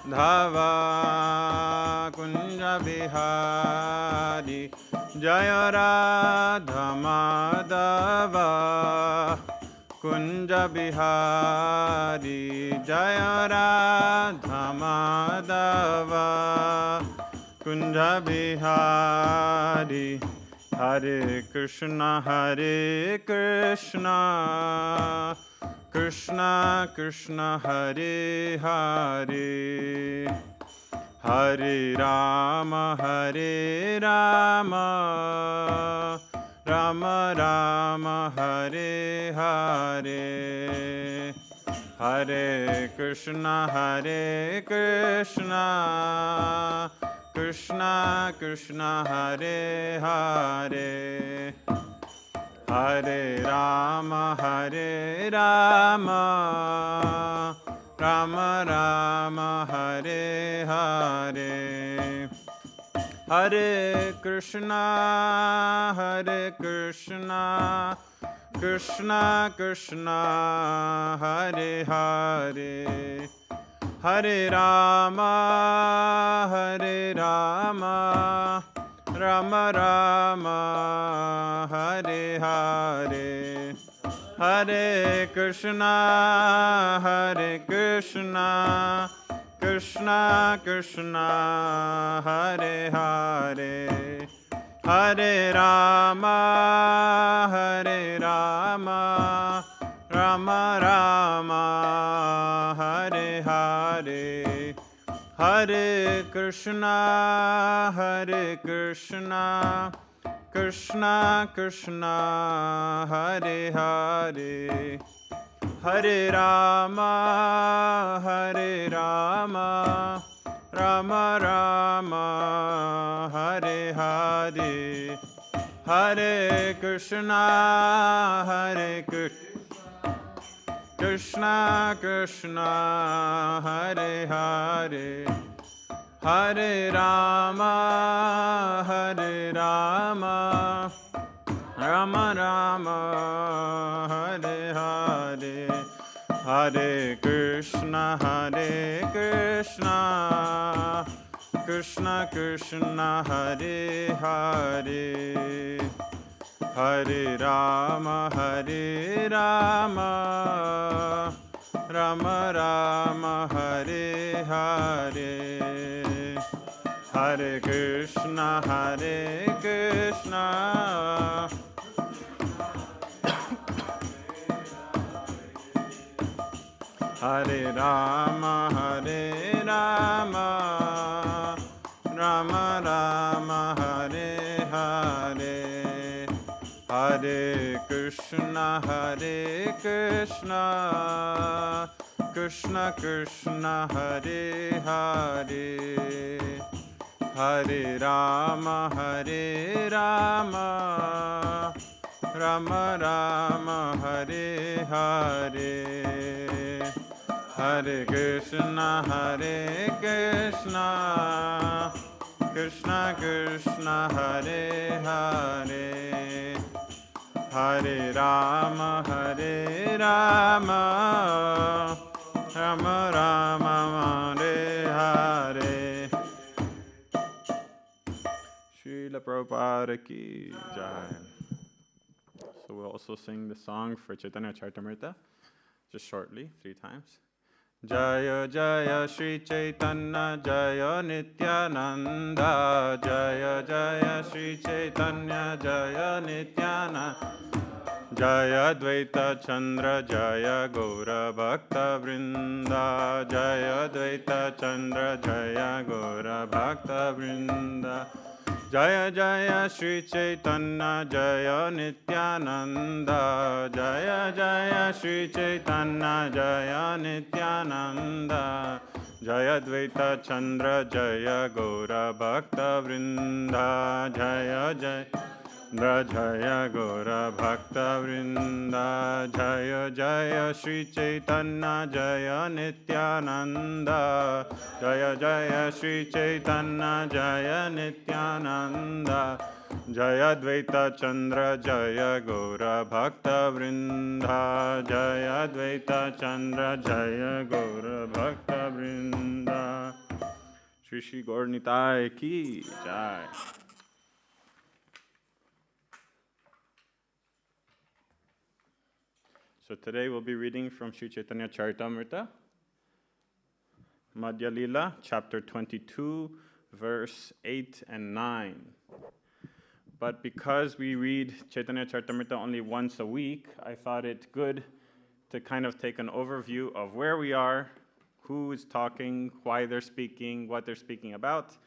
Dhava Kunja Bihari Jaya Radha Madhava Kunja Bihari Jaya Radha Madhava Kunja Bihari Hare Krishna Krishna Krishna Hare Hare Hare Rama Rama Rama Hare Hare Hare Krishna Krishna Krishna Hare Hare Hare Rama Rama Rama Hare Hare Hare Krishna Krishna Krishna Hare Hare Hare Rama Rama Rama Hare Hare Hare Krishna Krishna Krishna Hare Hare Hare Rama Rama Rama Hare Hare Hare Krishna Krishna Krishna Hare Hare Hare Rama Rama Rama Hare Hare Hare Krishna Krishna Krishna Hare Hare Hare Rama Rama Rama Hare Hare Hare Krishna Krishna Krishna Hare Hare Hare Rama Rama Rama Hare Hare Hare Krishna Hare Rama Rama Rama Hare Hare Hare Krishna Krishna Krishna Hare Hare Hare Rama Rama Rama Hare Hare Hare Krishna Krishna Krishna Hare Hare Hare Rama Rama Rama Hare Hare Srila Prabhupada ki Jai. So we'll also sing the song for Caitanya Caritamrita, just shortly, 3 times. Jaya Jaya Shri Caitanya Jaya Nityananda Jaya Jaya Shri Caitanya Jaya Nityananda Jaya Dvaita Chandra Jaya Gaura Bhakta Vrinda Jaya Dvaita Chandra Jaya Gaura Bhakta Vrinda Jaya Jaya Shri Caitanya Jaya Nityananda Jaya Jaya Shri Caitanya Jaya Nityananda Jaya Dvaita Chandra Jaya Gaura Bhakta Vrinda Jaya Jaya Jaya Gaura Bhakta Vrinda Jaya Jaya Shri Caitanya Jaya Nityananda Jaya Jaya Shri Caitanya Jaya Nityananda Jaya Dvaita Chandra Jaya Gaura Bhakta Vrinda Jaya Dvaita Chandra Jaya Gaura Bhakta Vrinda Shri Shri Gaura Nitai ki Jai. So today we'll be reading from Sri Caitanya Caritamrita, Madhya Lila, chapter 22, verse 8 and 9. But because we read Caitanya Caritamrita only once a week, I thought it good to kind of take an overview of where we are, who is talking, why they're speaking, what they're speaking about,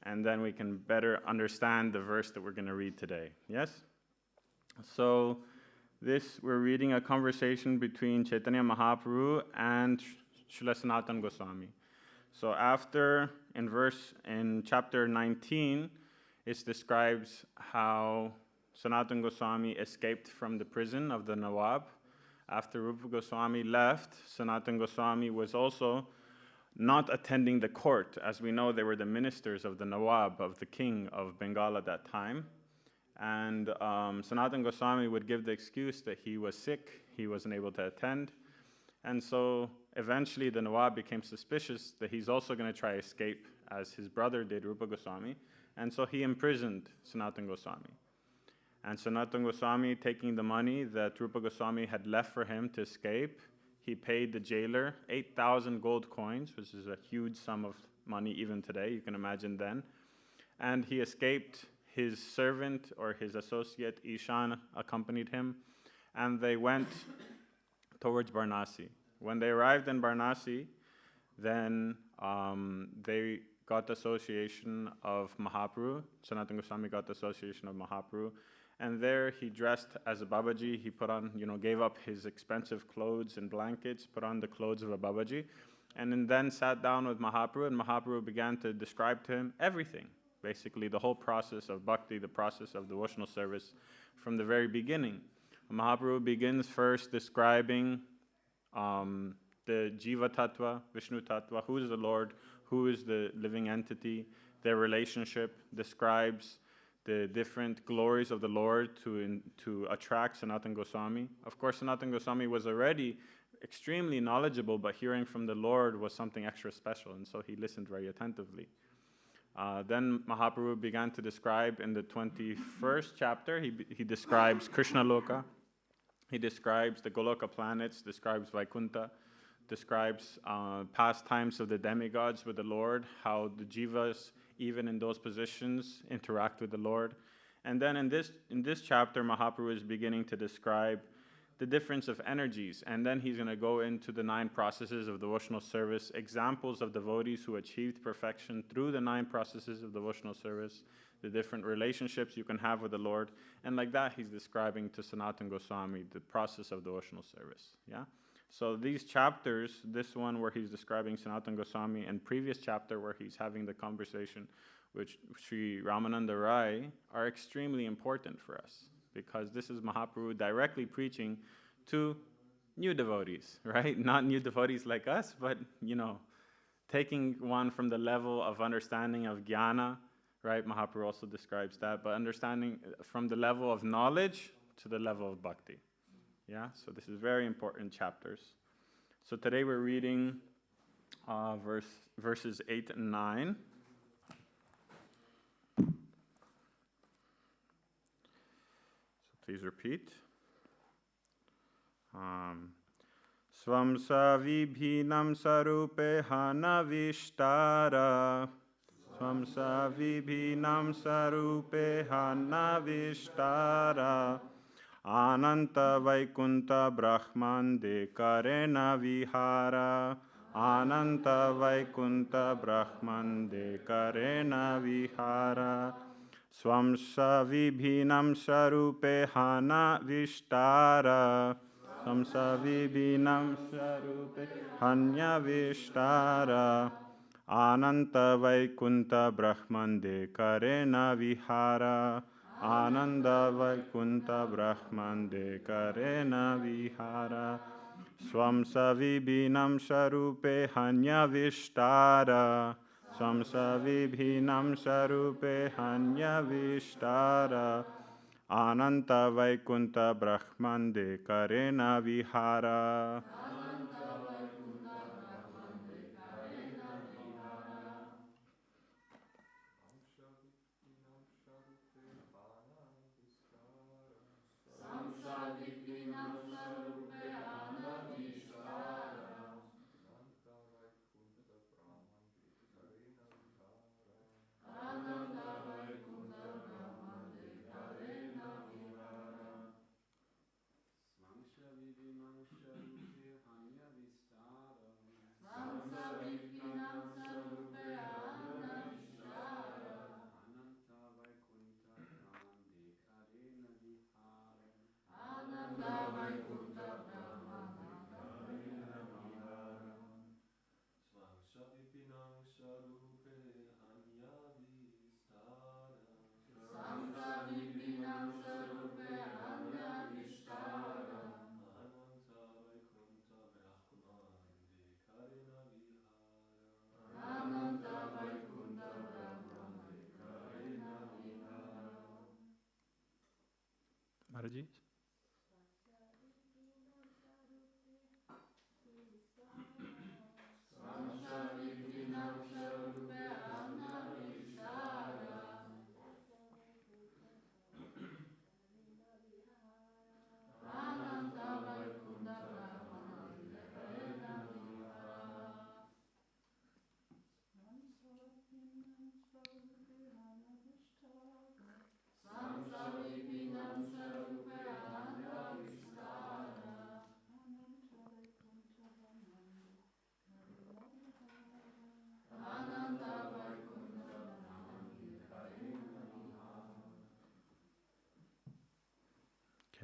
and then we can better understand the verse that we're going to read today. Yes? So we're reading a conversation between Chaitanya Mahaprabhu and Srila Sanatana Goswami. So in chapter 19, it describes how Sanatana Goswami escaped from the prison of the Nawab. After Rupa Goswami left, Sanatana Goswami was also not attending the court. As we know, they were the ministers of the Nawab, of the king of Bengal at that time. And Sanatana Goswami would give the excuse that he was sick, he wasn't able to attend. And so eventually the Nawab became suspicious that he's also going to try to escape, as his brother did, Rupa Goswami. And so he imprisoned Sanatana Goswami. And Sanatana Goswami, taking the money that Rupa Goswami had left for him to escape, he paid the jailer 8,000 gold coins, which is a huge sum of money even today, you can imagine then. And he escaped. His servant or his associate Ishan accompanied him, and they went towards Varanasi. When they arrived in Varanasi, then they got the association of Mahaprabhu. Sanatana Goswami got the association of Mahaprabhu, and there he dressed as a Babaji. He put on, gave up his expensive clothes and blankets, put on the clothes of a Babaji, and then sat down with Mahaprabhu, and Mahaprabhu began to describe to him everything. Basically, the whole process of bhakti, the process of devotional service from the very beginning. Mahaprabhu begins first describing the Jiva Tattva, Vishnu Tattva, who is the Lord, who is the living entity, their relationship, describes the different glories of the Lord to attract Sanatana Goswami. Of course, Sanatana Goswami was already extremely knowledgeable, but hearing from the Lord was something extra special, and so he listened very attentively. Then Mahaprabhu began to describe in the 21st chapter, he describes Krishna Loka, he describes the Goloka planets, describes Vaikuntha, describes pastimes of the demigods with the Lord, how the jivas, even in those positions, interact with the Lord. And then in this chapter, Mahaprabhu is beginning to describe the difference of energies, and then he's going to go into the 9 processes of devotional service, examples of devotees who achieved perfection through the 9 processes of devotional service, the different relationships you can have with the Lord, and like that he's describing to Sanatana Goswami the process of devotional service. Yeah. So these chapters, this one where he's describing Sanatana Goswami, and previous chapter where he's having the conversation with Sri Ramananda Rai, are extremely important for us, because this is Mahaprabhu directly preaching to new devotees, right? Not new devotees like us, but, taking one from the level of understanding of jnana, right? Mahaprabhu also describes that, but understanding from the level of knowledge to the level of bhakti. Yeah, so this is very important chapters. So today we're reading verses 8 and 9. Please repeat. Swam savibhinam sarupe hanavishtara. Swam savibhinam sarupe hanavishtara. Ananta vaikunta brahmande karena vihara. Ananta vaikunta brahmande karena vihara. Swam savibhinam sarupe hana vishtara. Swam savibhinam sarupe hanya vishtara. Ananta vaikunta brahmande karena vihara. Ananda vaikunta brahmande karena vihara. Swam savibhinam sarupe hanya vishtara. Swam savibhinam sarupe hanya vishtara. Ananta vaikunta brahmande karena vihara. Maharaji?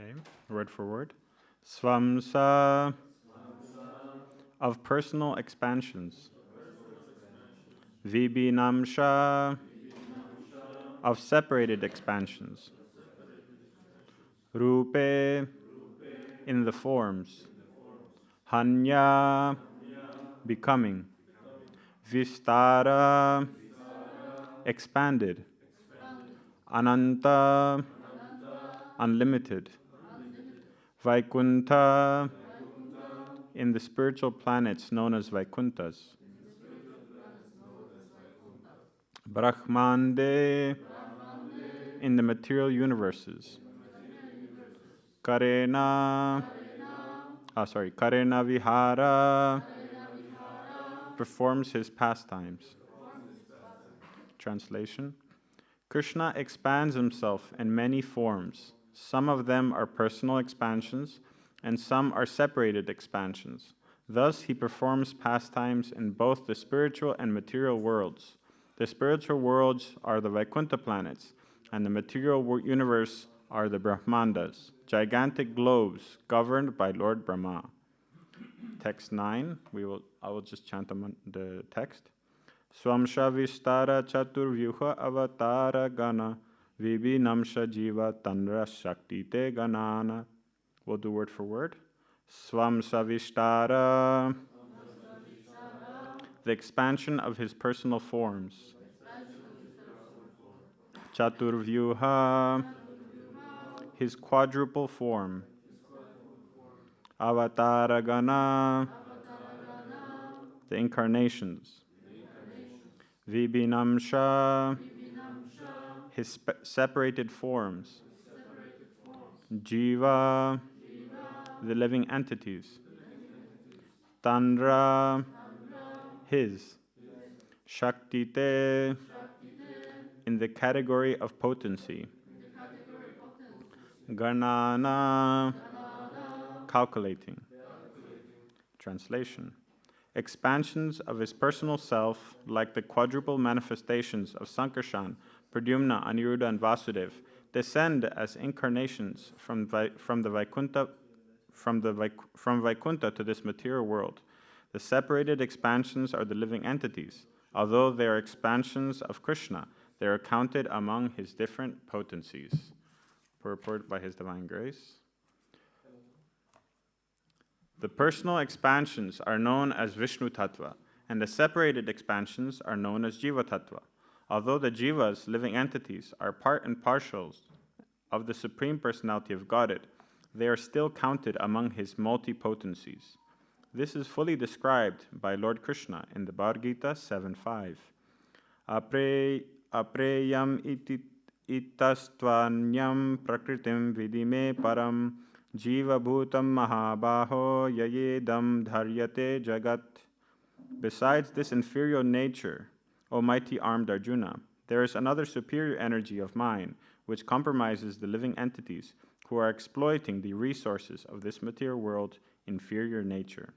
Okay, word for word. Swamsa of personal expansions. Vibhinamsha of separated expansions. Rupe in the forms. Hanya becoming. Vistara expanded. Ananta unlimited. Vaikuntha in the spiritual planets known as Vaikunthas. Brahmande in the material universes. Karena Vihara performs his pastimes. Translation. Krishna expands himself in many forms. Some of them are personal expansions, and some are separated expansions. Thus, he performs pastimes in both the spiritual and material worlds. The spiritual worlds are the Vaikuntha planets, and the material universe are the Brahmandas, gigantic globes governed by Lord Brahma. Text 9, I will just chant the text. Swamsha Vistara Chaturvyuha Avatara Gana Vibhinamsha Jiva Tanra Shakti Te Ganana. We'll do word for word. Swamsha Vistara, the expansion of his personal forms. Chaturvyuha, his quadruple form. Avatara Gana, the incarnations. Vibhinamsha, his separated forms. Jiva, the living entities. Tandra, his. Shaktite, in the category of potency. Ganana, calculating. Translation. Expansions of his personal self, like the quadruple manifestations of Sankarshan, Pradyumna, Aniruddha, and Vasudeva, descend as incarnations from Vaikuntha to this material world. The separated expansions are the living entities. Although they are expansions of Krishna, they are counted among his different potencies. Purport by His Divine Grace. The personal expansions are known as Vishnu Tattva, and the separated expansions are known as Jiva Tattva. Although the Jivas, living entities, are part and parcels of the Supreme Personality of Godhead, they are still counted among his multi-potencies. This is fully described by Lord Krishna in the Bhagavad Gita 7.5. Apreyam itastvanyam prakritim vidime param jiva bhutam mahabaho yayedam dharyate jagat. Besides this inferior nature, O mighty armed Arjuna, there is another superior energy of mine which compromises the living entities who are exploiting the resources of this material world inferior nature.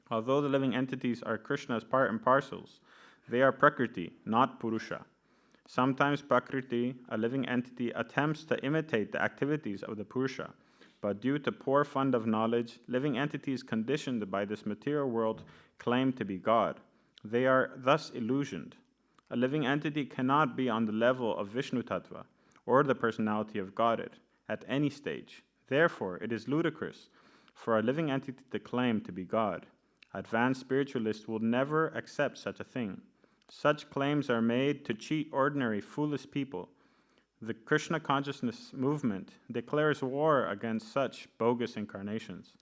Although the living entities are Krishna's part and parcels, they are Prakriti, not Purusha. Sometimes Prakriti, a living entity, attempts to imitate the activities of the Purusha, but due to poor fund of knowledge, living entities conditioned by this material world claim to be God. They are thus illusioned. A living entity cannot be on the level of Vishnu Tattva or the personality of Godhead at any stage. Therefore, it is ludicrous for a living entity to claim to be God. Advanced spiritualists will never accept such a thing. Such claims are made to cheat ordinary, foolish people. The Krishna consciousness movement declares war against such bogus incarnations.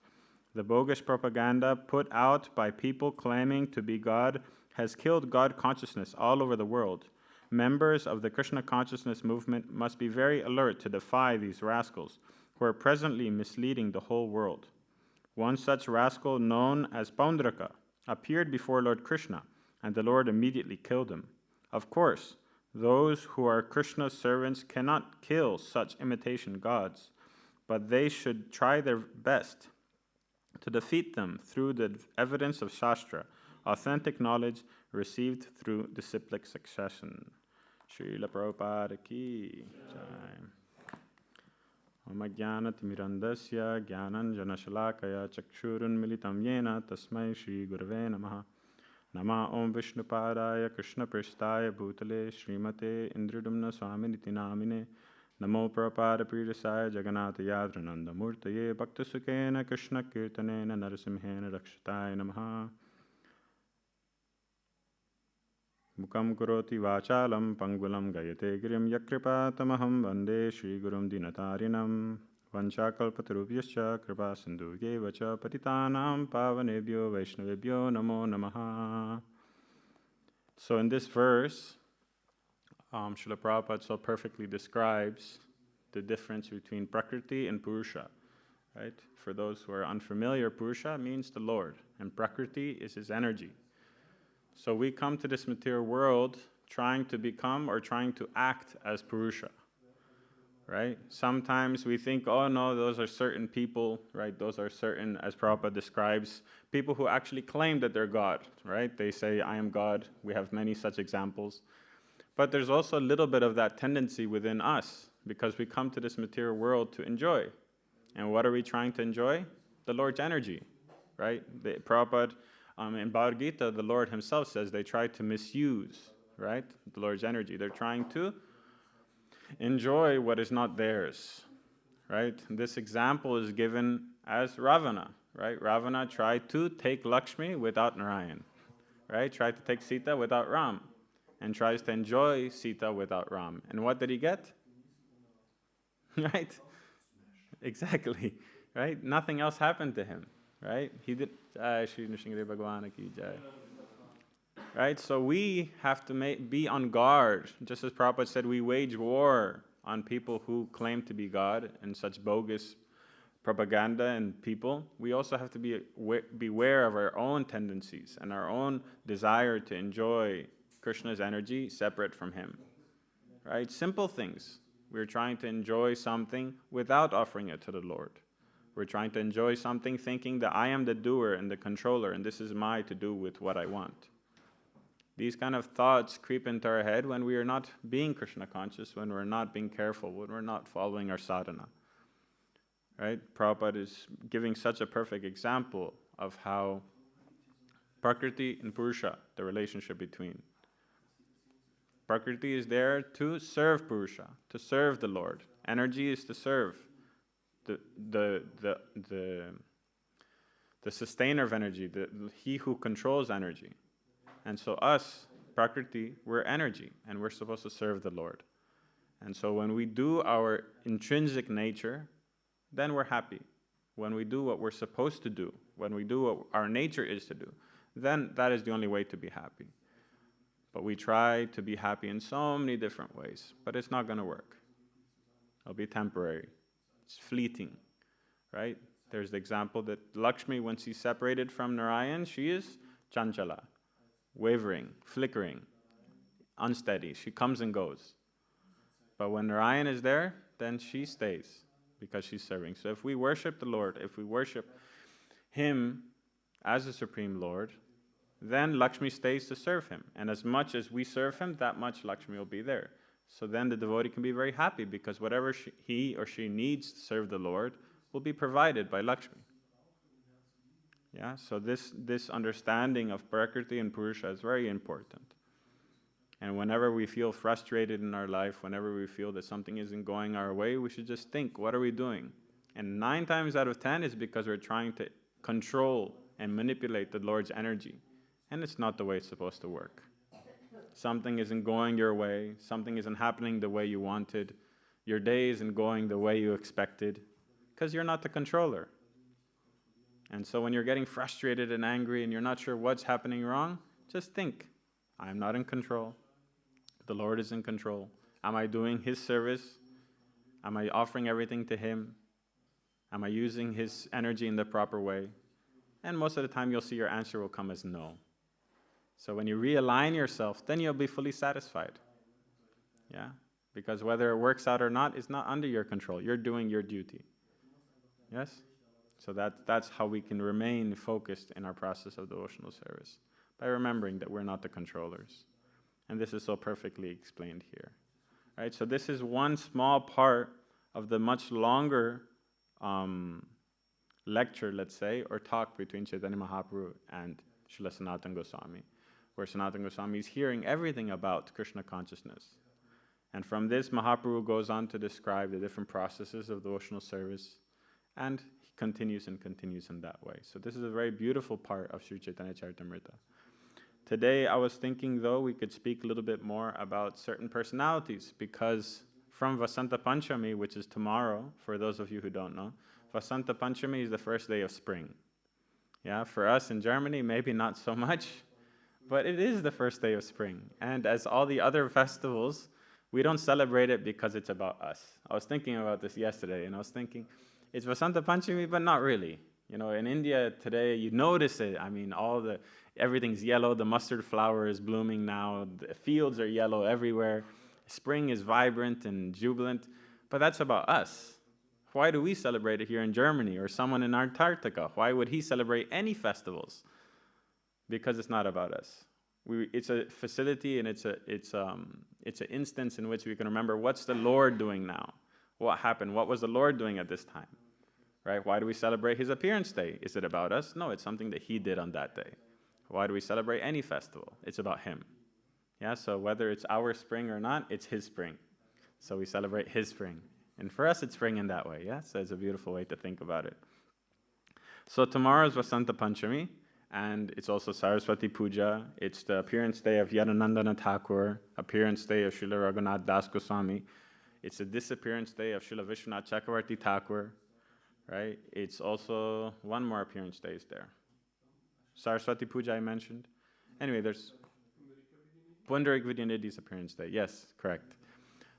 The bogus propaganda put out by people claiming to be God has killed God consciousness all over the world. Members of the Krishna consciousness movement must be very alert to defy these rascals who are presently misleading the whole world. One such rascal, known as Paundraka, appeared before Lord Krishna, and the Lord immediately killed him. Of course, those who are Krishna's servants cannot kill such imitation gods, but they should try their best to defeat them through the evidence of Shastra, authentic knowledge received through disciplic succession. Srila Prabhupada ki jai. Homa Yajna mirandasya jnananjana shalakaya chakshurunmilitam yena tasmai Shri Gurave namaha. Nama Om Vishnupadaya Krishna Pristaya Bhutale Srimate Indridumna Swaminiti Namine Namo Prabhupada Pridasaya Jagannatha Yadrananda Murtaye Bhakta Sukena Krishna Kirtanena Narasimhena Rakshataya Namaha. Mukam Kuroti Vachalam Pangulam Gayate Girim Yakripa Tamaham Vande Shri Gurum Dinatarinam Vanchakalpatarubhyascha Kripa Sindhu Yevacha Patitanam Pavanebhyo Vaishnavebhyo Namo Namaha. So in this verse, Srila Prabhupada so perfectly describes the difference between Prakriti and Purusha. Right? For those who are unfamiliar, Purusha means the Lord, and Prakriti is his energy. So we come to this material world trying to become or trying to act as Purusha. Right? Sometimes we think, oh no, those are certain people, right? Those are certain, as Prabhupada describes, people who actually claim that they're God, right? They say, I am God. We have many such examples. But there's also a little bit of that tendency within us because we come to this material world to enjoy. And what are we trying to enjoy? The Lord's energy, right? Prabhupada, in Bhagavad Gita, the Lord himself says they try to misuse, right? The Lord's energy. They're trying to enjoy what is not theirs, right? This example is given as Ravana, right? Ravana tried to take Lakshmi without Narayan, right? Tried to take Sita without Ram, and tries to enjoy Sita without Ram. And what did he get? Right? Exactly, right? Nothing else happened to him, right? He did. Right, so we have to be on guard. Just as Prabhupada said, we wage war on people who claim to be God and such bogus propaganda and people. We also have to be beware of our own tendencies and our own desire to enjoy Krishna's energy separate from him. Right, simple things. We're trying to enjoy something without offering it to the Lord. We're trying to enjoy something thinking that I am the doer and the controller and this is my to do with what I want. These kind of thoughts creep into our head when we are not being Krishna conscious, when we're not being careful, when we're not following our sadhana. Right? Prabhupada is giving such a perfect example of how Prakriti and Purusha, the relationship between. Prakriti is there to serve Purusha, to serve the Lord. Energy is to serve the sustainer of energy, he who controls energy. And so us, Prakriti, we're energy, and we're supposed to serve the Lord. And so when we do our intrinsic nature, then we're happy. When we do what we're supposed to do, when we do what our nature is to do, then that is the only way to be happy. But we try to be happy in so many different ways, but it's not going to work. It'll be temporary. It's fleeting, right? There's the example that Lakshmi, when she's separated from Narayan, she is chanchala, wavering, flickering, unsteady. She comes and goes. But when Narayan is there, then she stays because she's serving. So if we worship the Lord, if we worship him as the Supreme Lord, then Lakshmi stays to serve him. And as much as we serve him, that much Lakshmi will be there. So then the devotee can be very happy because whatever he or she needs to serve the Lord will be provided by Lakshmi. Yeah, so this understanding of Prakriti and Purusha is very important. And whenever we feel frustrated in our life, whenever we feel that something isn't going our way, we should just think, what are we doing? And 9 times out of 10 is because we're trying to control and manipulate the Lord's energy. And it's not the way it's supposed to work. Something isn't going your way, something isn't happening the way you wanted, your day isn't going the way you expected, because you're not the controller. And so when you're getting frustrated and angry and you're not sure what's happening wrong, just think, I'm not in control. The Lord is in control. Am I doing His service? Am I offering everything to Him? Am I using His energy in the proper way? And most of the time you'll see your answer will come as no. So when you realign yourself, then you'll be fully satisfied. Yeah? Because whether it works out or not is not under your control. You're doing your duty. Yes? So that's how we can remain focused in our process of devotional service, by remembering that we're not the controllers. And this is so perfectly explained here. Right? So this is one small part of the much longer lecture, let's say, or talk between Chaitanya Mahaprabhu and Srila Sanatana Goswami, where Sanatana Goswami is hearing everything about Krishna consciousness. And from this, Mahaprabhu goes on to describe the different processes of devotional service, and he continues in that way. So this is a very beautiful part of Sri Chaitanya Caritamrita. Today, I was thinking, though, we could speak a little bit more about certain personalities, because from Vasanta Panchami, which is tomorrow, for those of you who don't know, Vasanta Panchami is the first day of spring. Yeah, for us in Germany, maybe not so much, but it is the first day of spring. And as all the other festivals, we don't celebrate it because it's about us. I was thinking about this yesterday, and I was thinking, it's Vasanta Panchami, but not really. You know, in India today, you notice it. I mean, everything's yellow. The mustard flower is blooming now. The fields are yellow everywhere. Spring is vibrant and jubilant. But that's about us. Why do we celebrate it here in Germany, or someone in Antarctica? Why would he celebrate any festivals? Because it's not about us. It's a facility, and it's an instance in which we can remember, what's the Lord doing now? What happened? What was the Lord doing at this time? Right? Why do we celebrate His appearance day? Is it about us? No, it's something that He did on that day. Why do we celebrate any festival? It's about Him. Yeah, so whether it's our spring or not, it's His spring. So we celebrate His spring. And for us, it's spring in that way. Yeah, so it's a beautiful way to think about it. So tomorrow is Vasanta Panchami, and it's also Saraswati Puja. It's the appearance day of Yadanandana Thakur, appearance day of Srila Raghunath Das Goswami. It's the disappearance day of Srila Vishwanath Chakravarti Thakur. Right? It's also one more appearance day is there. Saraswati Puja I mentioned. Anyway, there's Pundarik Vidyanidhi's appearance day. Yes, correct.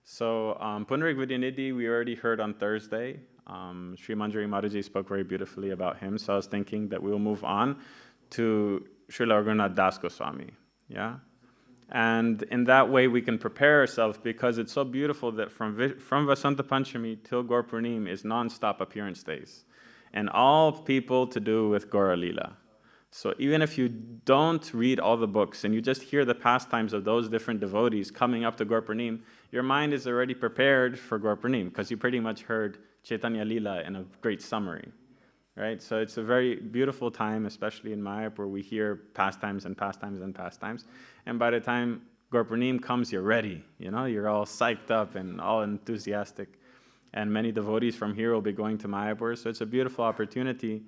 So Pundarik Vidyanidhi we already heard on Thursday. Sri Manjari Mataji spoke very beautifully about him. So I was thinking that we'll move on to Srila Raghunath Das Goswami. Yeah? And in that way, we can prepare ourselves, because it's so beautiful that from Vasanta Panchami till Gaur Purnim is non-stop appearance days. And all people to do with Gaura Lila. So even if you don't read all the books and you just hear the pastimes of those different devotees coming up to Gaur Purnim, your mind is already prepared for Gaur Purnim, because you pretty much heard Caitanya Lila in a great summary. Right? So it's a very beautiful time, especially in Mayapur, where we hear pastimes and pastimes and pastimes. And by the time Gaur Purnim comes, you're ready. You know, you're all psyched up and all enthusiastic. And many devotees from here will be going to Mayapur. So it's a beautiful opportunity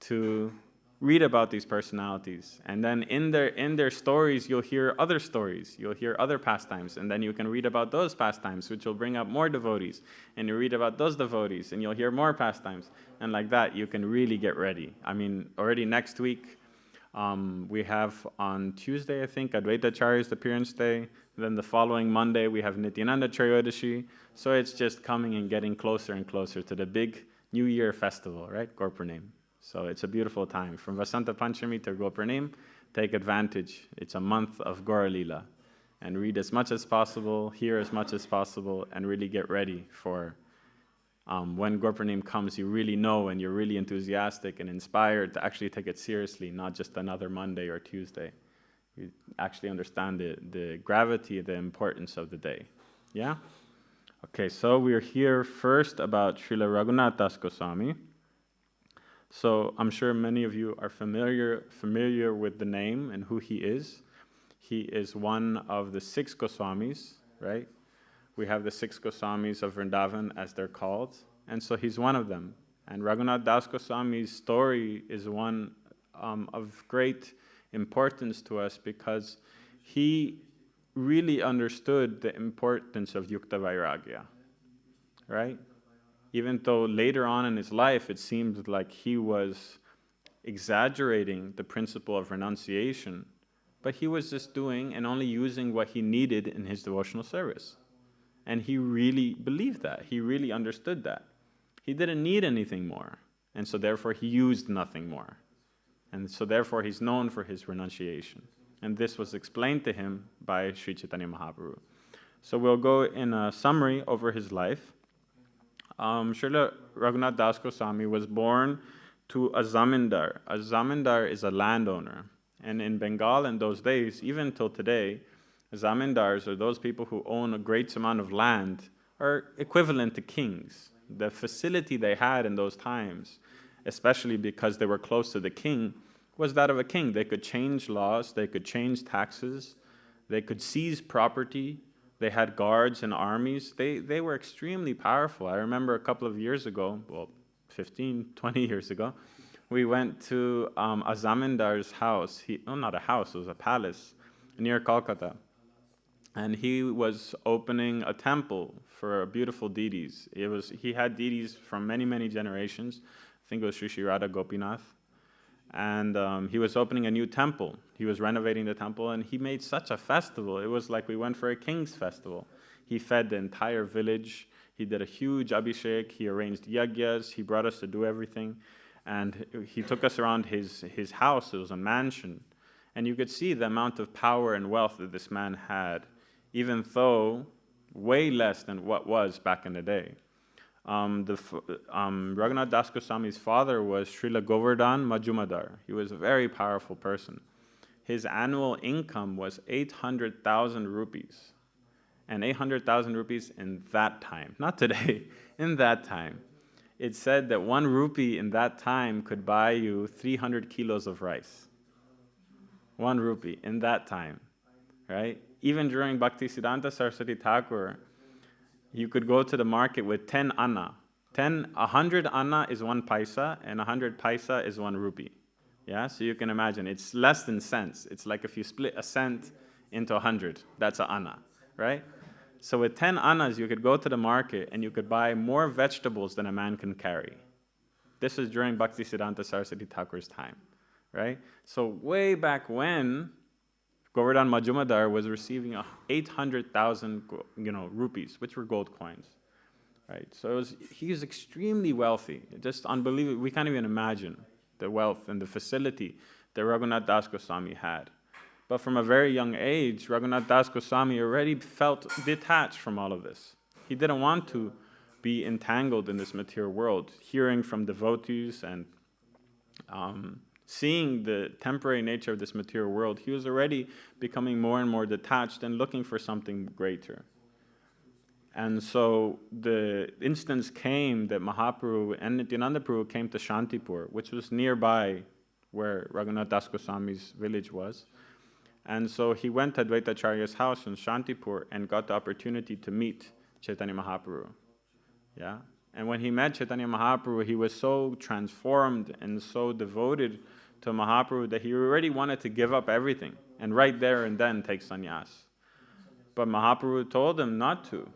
to read about these personalities. And then in their stories, you'll hear other stories. You'll hear other pastimes. And then you can read about those pastimes, which will bring up more devotees. And you read about those devotees, and you'll hear more pastimes. And like that, you can really get ready. I mean, already next week, we have on Tuesday, I think, Advaita Acharya's appearance day. Then the following Monday, we have Nityananda Trayodashi. So it's just coming and getting closer and closer to the big New Year festival, right? Gaur Purnim. So it's a beautiful time. From Vasanta Panchami to Gaur Purnim, take advantage. It's a month of Gaura Lila. And read as much as possible, hear as much as possible, and really get ready for when Gaur Purnim comes, you really know and you're really enthusiastic and inspired to actually take it seriously, not just another Monday or Tuesday. You actually understand the gravity, the importance of the day. Yeah? Okay, so we're here first about Srila Raghunath Das Goswami. So I'm sure many of you are familiar with the name and who he is. He is one of the 6 Goswamis, right? We have the 6 Goswamis of Vrindavan, as they're called, and so he's one of them. And Raghunath Das Goswami's story is one of great importance to us because he really understood the importance of Yukta Vairagya, right? Even though later on in his life it seemed like he was exaggerating the principle of renunciation, but he was just doing and only using what he needed in his devotional service. And he really believed that. He really understood that. He didn't need anything more. And so therefore he used nothing more. And so therefore he's known for his renunciation. And this was explained to him by Sri Chaitanya Mahaprabhu. So we'll go in a summary over his life. Srila Raghunath Das Goswami was born to a zamindar. A zamindar is a landowner. And in Bengal in those days, even till today, zamindars, or those people who own a great amount of land, are equivalent to kings. The facility they had in those times, especially because they were close to the king, was that of a king. They could change laws, they could change taxes, they could seize property, they had guards and armies. They were extremely powerful. I remember a couple of years ago, well, 15, 20 years ago, we went to a zamindar's house. Not a house, it was a palace near Kolkata. And he was opening a temple for beautiful deities. He had deities from many, many generations. I think it was Sri Sri Radha Gopinath. And he was opening a new temple. He was renovating the temple, and he made such a festival. It was like we went for a king's festival. He fed the entire village. He did a huge abhishek. He arranged yagyas. He brought us to do everything. And he took us around his house. It was a mansion. And you could see the amount of power and wealth that this man had, even though way less than what was back in the day. Raghunath Das Goswami's father was Srila Govardhan Majumdar. He was a very powerful person. His annual income was 800,000 rupees. And 800,000 rupees in that time, not today, in that time. It said that 1 rupee in that time could buy you 300 kilos of rice. 1 rupee in that time, right? Even during Bhaktisiddhanta Saraswati Thakur, you could go to the market with 10 anna. 100 anna is 1 paisa, and 100 paisa is 1 rupee. Yeah, so you can imagine, it's less than cents. It's like if you split a cent into 100, that's an anna, right? So with 10 annas, you could go to the market and you could buy more vegetables than a man can carry. This is during Bhaktisiddhanta Saraswati Thakur's time, right? So way back when, Govardhan Majumdar was receiving 800,000 rupees, which were gold coins, right? So he was extremely wealthy, just unbelievable. We can't even imagine the wealth and the facility that Raghunath Das Goswami had. But from a very young age, Raghunath Das Goswami already felt detached from all of this. He didn't want to be entangled in this material world, hearing from devotees and seeing the temporary nature of this material world. He was already becoming more and more detached and looking for something greater. And so the instance came that Mahaprabhu and Nityananda Prabhu came to Shantipur, which was nearby where Raghunath Das Goswami's village was. And so he went to Advaita Acharya's house in Shantipur and got the opportunity to meet Chaitanya Mahaprabhu. Yeah? And when he met Chaitanya Mahaprabhu, he was so transformed and so devoted to Mahaprabhu that he already wanted to give up everything and right there and then take sannyas. But Mahaprabhu told him not to.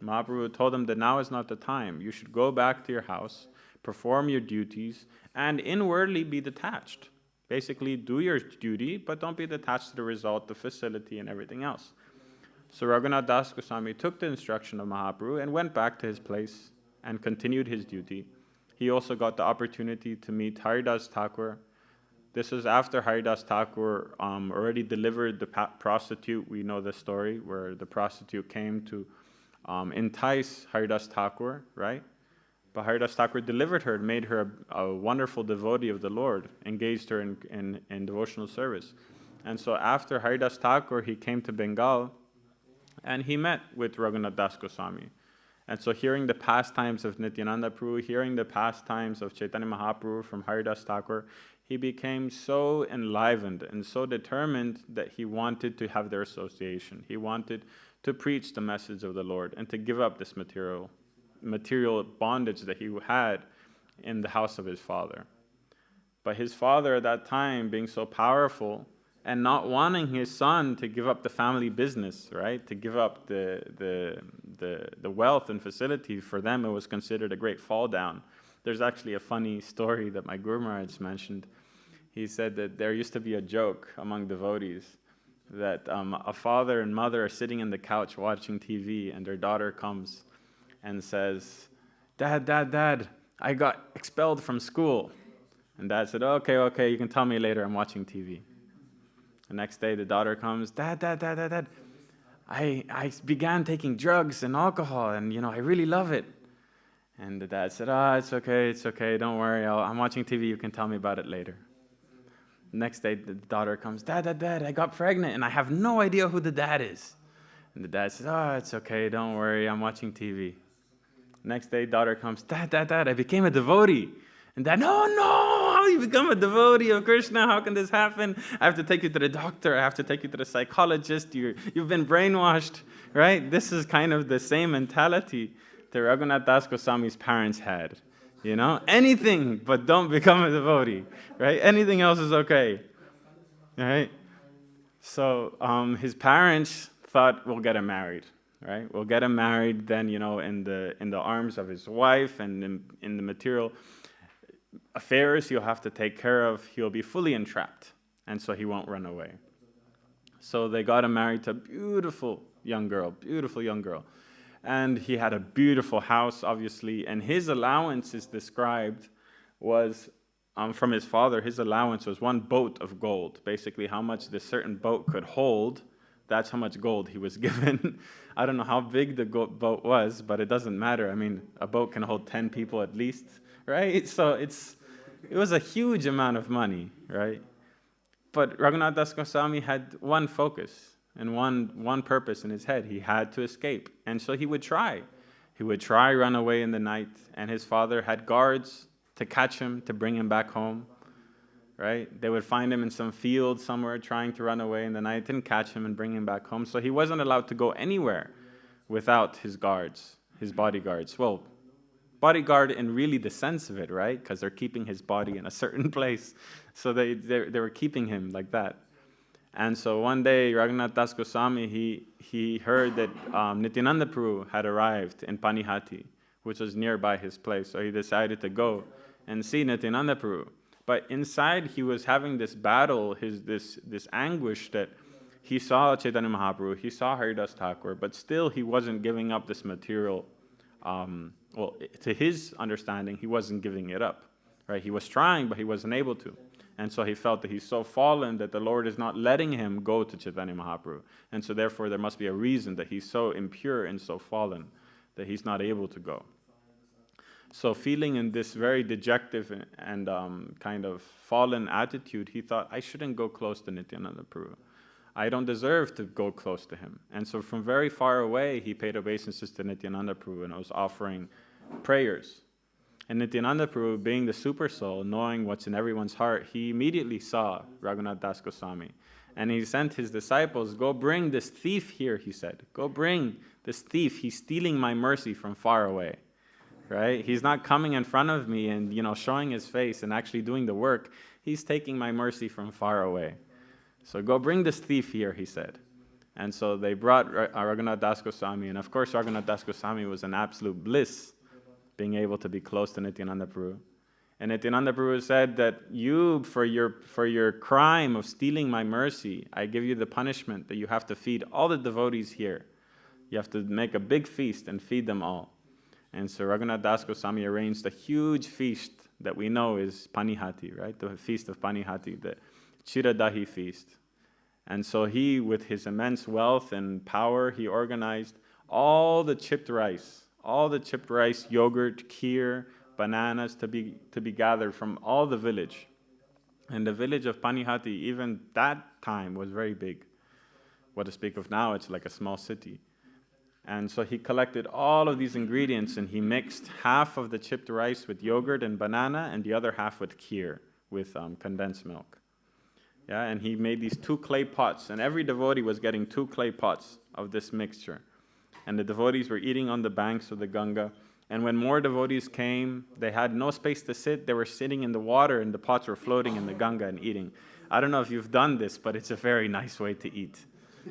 Mahaprabhu told him that now is not the time. You should go back to your house, perform your duties, and inwardly be detached. Basically, do your duty, but don't be attached to the result, the facility, and everything else. So Raghunath Das Goswami took the instruction of Mahaprabhu and went back to his place and continued his duty. He also got the opportunity to meet Haridas Thakur. This was after Haridas Thakur already delivered the prostitute. We know the story where the prostitute came to entice Haridas Thakur, right? But Haridas Thakur delivered her, made her a wonderful devotee of the Lord, engaged her in devotional service. And so after Haridas Thakur, he came to Bengal and he met with Raghunath Das Goswami. And so hearing the pastimes of Nityananda Prabhu, hearing the pastimes of Chaitanya Mahaprabhu from Haridas Thakur, he became so enlivened and so determined that he wanted to have their association. He wanted to preach the message of the Lord and to give up this material bondage that he had in the house of his father. But his father at that time, being so powerful and not wanting his son to give up the family business, right? To give up the wealth and facility, for them it was considered a great fall down. There's actually a funny story that my Guru Maharaj mentioned. He said that there used to be a joke among devotees that a father and mother are sitting on the couch watching TV, and their daughter comes and says, Dad, I got expelled from school. And Dad said, okay, you can tell me later, I'm watching TV. The next day the daughter comes, Dad, I began taking drugs and alcohol, and I really love it. And the dad said, it's okay, don't worry, I'm watching TV, you can tell me about it later. Next day, the daughter comes, Dad, I got pregnant, and I have no idea who the dad is. And the dad says, it's okay, don't worry, I'm watching TV. Next day, daughter comes, Dad, I became a devotee. And Dad, no, how you become a devotee of Krishna? How can this happen? I have to take you to the doctor, I have to take you to the psychologist, you've been brainwashed, right? This is kind of the same mentality that Raghunath Das Goswami's parents had. Anything but don't become a devotee, right? Anything else is okay, right? So his parents thought, we'll get him married, right? We'll get him married, then, in the arms of his wife and in the material affairs he'll have to take care of, he'll be fully entrapped, and so he won't run away. So they got him married to a beautiful young girl. And he had a beautiful house, obviously, and his allowance is described was, from his father, his allowance was 1 boat of gold. Basically, how much this certain boat could hold, that's how much gold he was given. I don't know how big the boat was, but it doesn't matter. I mean, a boat can hold 10 people at least, right? So it was a huge amount of money, right? But Raghunath Das Goswami had one focus and one purpose in his head. He had to escape. And so he would try. He would try run away in the night, and his father had guards to catch him, to bring him back home, right? They would find him in some field somewhere trying to run away in the night and catch him and bring him back home. So he wasn't allowed to go anywhere without his guards, his bodyguards. Well, bodyguard in really the sense of it, right? Because they're keeping his body in a certain place. So they were keeping him like that. And so one day, Raghunath Das Goswami, he heard that Nityananda Prabhu had arrived in Panihati, which was nearby his place. So he decided to go and see Nityananda Prabhu. But inside, he was having this battle, this anguish that he saw Chaitanya Mahaprabhu, he saw Haridas Thakur, but still he wasn't giving up this material. To his understanding, he wasn't giving it up, right? He was trying, but he wasn't able to. And so he felt that he's so fallen that the Lord is not letting him go to Chaitanya Mahaprabhu. And so therefore there must be a reason that he's so impure and so fallen that he's not able to go. So feeling in this very dejective and kind of fallen attitude, he thought, I shouldn't go close to Nityananda Prabhu. I don't deserve to go close to him. And so from very far away, he paid obeisances to Nityananda Prabhu and was offering prayers. And Nityananda Prabhu, being the super soul, knowing what's in everyone's heart, he immediately saw Raghunath Das Goswami. And he sent his disciples, go bring this thief here, he said. Go bring this thief. He's stealing my mercy from far away. Right? He's not coming in front of me and showing his face and actually doing the work. He's taking my mercy from far away. So go bring this thief here, he said. And so they brought Raghunath Das Goswami. And of course, Raghunath Das Goswami was an absolute bliss, being able to be close to Nityananda Prabhu. And Nityananda Prabhu said that you, for your crime of stealing my mercy, I give you the punishment that you have to feed all the devotees here. You have to make a big feast and feed them all. And so Raghunath Das Goswami arranged a huge feast that we know is Panihati, right? The feast of Panihati, the Chiradahi feast. And so he, with his immense wealth and power, he organized all the chipped rice, yogurt, kheer, bananas to be gathered from all the village. And the village of Panihati, even that time, was very big. What to speak of now, it's like a small city. And so he collected all of these ingredients and he mixed half of the chipped rice with yogurt and banana and the other half with kheer, with condensed milk. Yeah, and he made these 2 clay pots, and every devotee was getting 2 clay pots of this mixture. And the devotees were eating on the banks of the Ganga. And when more devotees came, they had no space to sit. They were sitting in the water and the pots were floating in the Ganga and eating. I don't know if you've done this, but it's a very nice way to eat.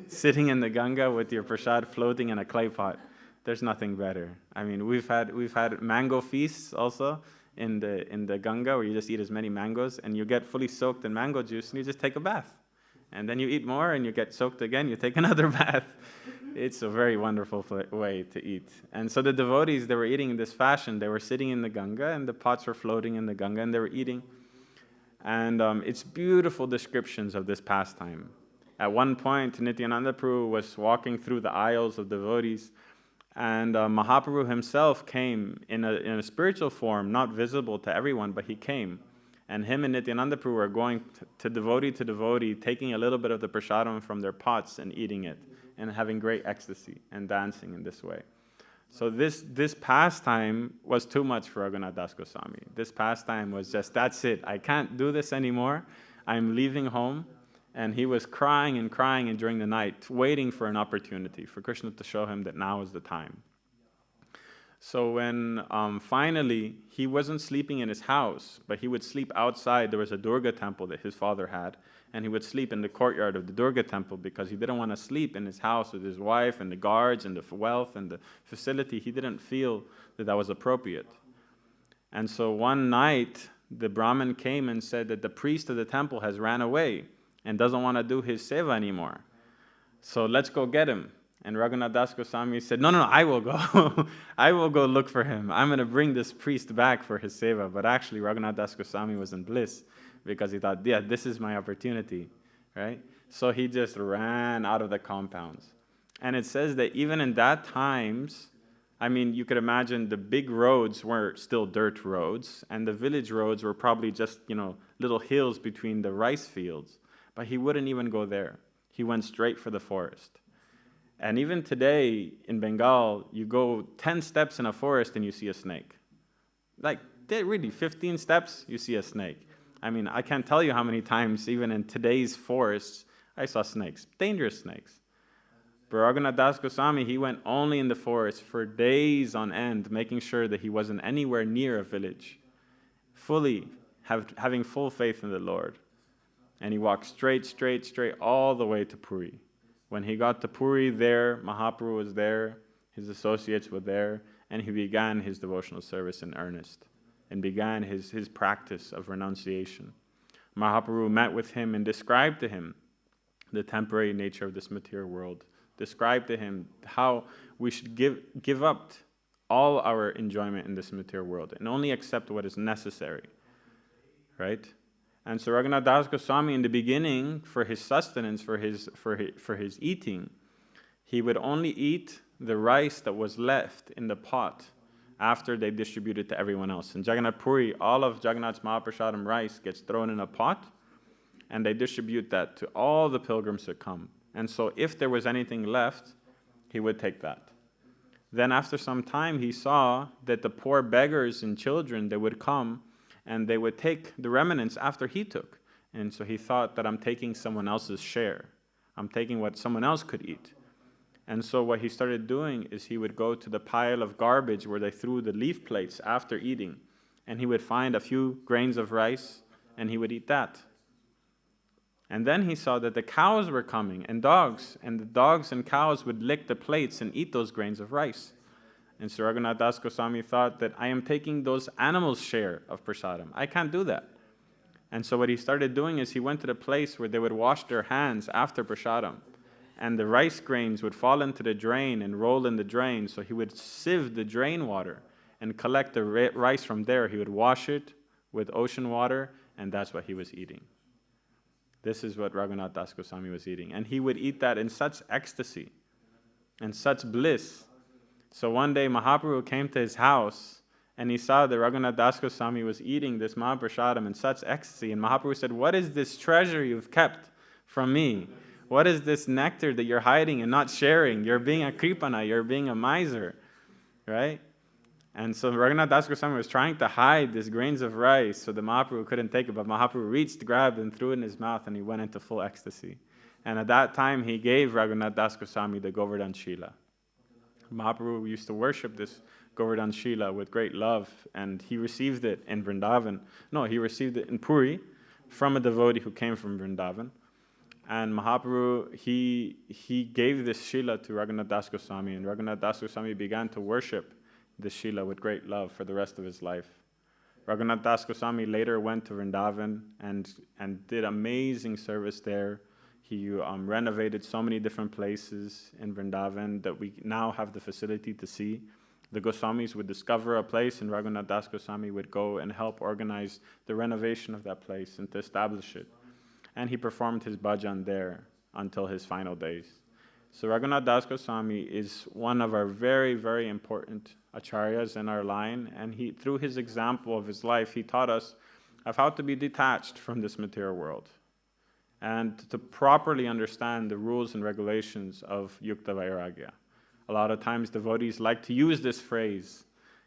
Sitting in the Ganga with your prasad floating in a clay pot. There's nothing better. I mean, we've had mango feasts also in the Ganga, where you just eat as many mangoes and you get fully soaked in mango juice and you just take a bath. And then you eat more and you get soaked again, you take another bath. It's a very wonderful way to eat. And so the devotees, they were eating in this fashion. They were sitting in the Ganga and the pots were floating in the Ganga and they were eating. And it's beautiful descriptions of this pastime. At one point, Nityananda Prabhu was walking through the aisles of devotees, and Mahaprabhu himself came in a spiritual form, not visible to everyone, but he came. And him and Nityananda Prabhu were going to devotee, taking a little bit of the prasadam from their pots and eating it, and having great ecstasy and dancing in this way. So this pastime was too much for Raghunath Das Goswami. This pastime was just, that's it, I can't do this anymore, I'm leaving home. And he was crying and during the night, waiting for an opportunity, for Krishna to show him that now is the time. So when finally, he wasn't sleeping in his house, but he would sleep outside. There was a Durga temple that his father had, and he would sleep in the courtyard of the Durga temple because he didn't want to sleep in his house with his wife and the guards and the wealth and the facility. He didn't feel that was appropriate. And so one night, the Brahmin came and said that the priest of the temple has ran away and doesn't want to do his seva anymore. So let's go get him. And Raghunath Das Goswami said, no, I will go. I will go look for him. I'm going to bring this priest back for his seva. But actually, Raghunath Das Goswami was in bliss because he thought, yeah, this is my opportunity, right? So he just ran out of the compounds. And it says that even in that times, I mean, you could imagine the big roads were still dirt roads, and the village roads were probably just, little hills between the rice fields. But he wouldn't even go there. He went straight for the forest. And even today in Bengal, you go 10 steps in a forest and you see a snake. Like, really, 15 steps, you see a snake. I mean, I can't tell you how many times, even in today's forests, I saw snakes, dangerous snakes. But Raghunath Das Goswami, he went only in the forest for days on end, making sure that he wasn't anywhere near a village, having full faith in the Lord. And he walked straight all the way to Puri. When he got to Puri, there, Mahaprabhu was there, his associates were there, and he began his devotional service in earnest and began his practice of renunciation. Mahaprabhu met with him and described to him the temporary nature of this material world, described to him how we should give up all our enjoyment in this material world and only accept what is necessary, right? And so Raghunath Das Goswami, in the beginning, for his sustenance, for his eating, he would only eat the rice that was left in the pot after they distributed to everyone else. In Jagannath Puri, all of Jagannath's Mahaprasadam rice gets thrown in a pot, and they distribute that to all the pilgrims that come. And so if there was anything left, he would take that. Then after some time, he saw that the poor beggars and children, they would come, and they would take the remnants after he took. And so he thought that I'm taking someone else's share. I'm taking what someone else could eat. And so what he started doing is he would go to the pile of garbage where they threw the leaf plates after eating. And he would find a few grains of rice, and he would eat that. And then he saw that the cows were coming, and the dogs and cows would lick the plates and eat those grains of rice. And so Raghunath Das Goswami thought that I am taking those animals' share of prasadam. I can't do that. And so what he started doing is he went to the place where they would wash their hands after prasadam. And the rice grains would fall into the drain and roll in the drain. So he would sieve the drain water and collect the rice from there. He would wash it with ocean water, and that's what he was eating. This is what Raghunath Das Goswami was eating. And he would eat that in such ecstasy and such bliss. So one day Mahaprabhu came to his house and he saw that Raghunath Das Goswami was eating this Mahaprasadam in such ecstasy. And Mahaprabhu said, "What is this treasure you've kept from me? What is this nectar that you're hiding and not sharing? You're being a kripana, you're being a miser, right? And so Raghunath Das Goswami was trying to hide these grains of rice so the Mahaprabhu couldn't take it, but Mahaprabhu reached, grabbed, and threw it in his mouth, and he went into full ecstasy. And at that time, he gave Raghunath Das Goswami the Govardhan Shila. Mahaprabhu used to worship this Govardhan Shila with great love, and he received it in Vrindavan. No, he received it in Puri from a devotee who came from Vrindavan. And Mahaprabhu, he gave this Shila to Raghunath Das Goswami, and Raghunath Das Goswami began to worship the Shila with great love for the rest of his life. Raghunath Das Goswami later went to Vrindavan and did amazing service there. He renovated so many different places in Vrindavan that we now have the facility to see. The Goswamis would discover a place, and Raghunath Das Goswami would go and help organize the renovation of that place and to establish it. And he performed his bhajan there until his final days. So Raghunath Das Goswami is one of our very, very important acharyas in our line, and he, through his example of his life, he taught us of how to be detached from this material world and to properly understand the rules and regulations of Yukta Vairagya. A lot of times devotees like to use this phrase,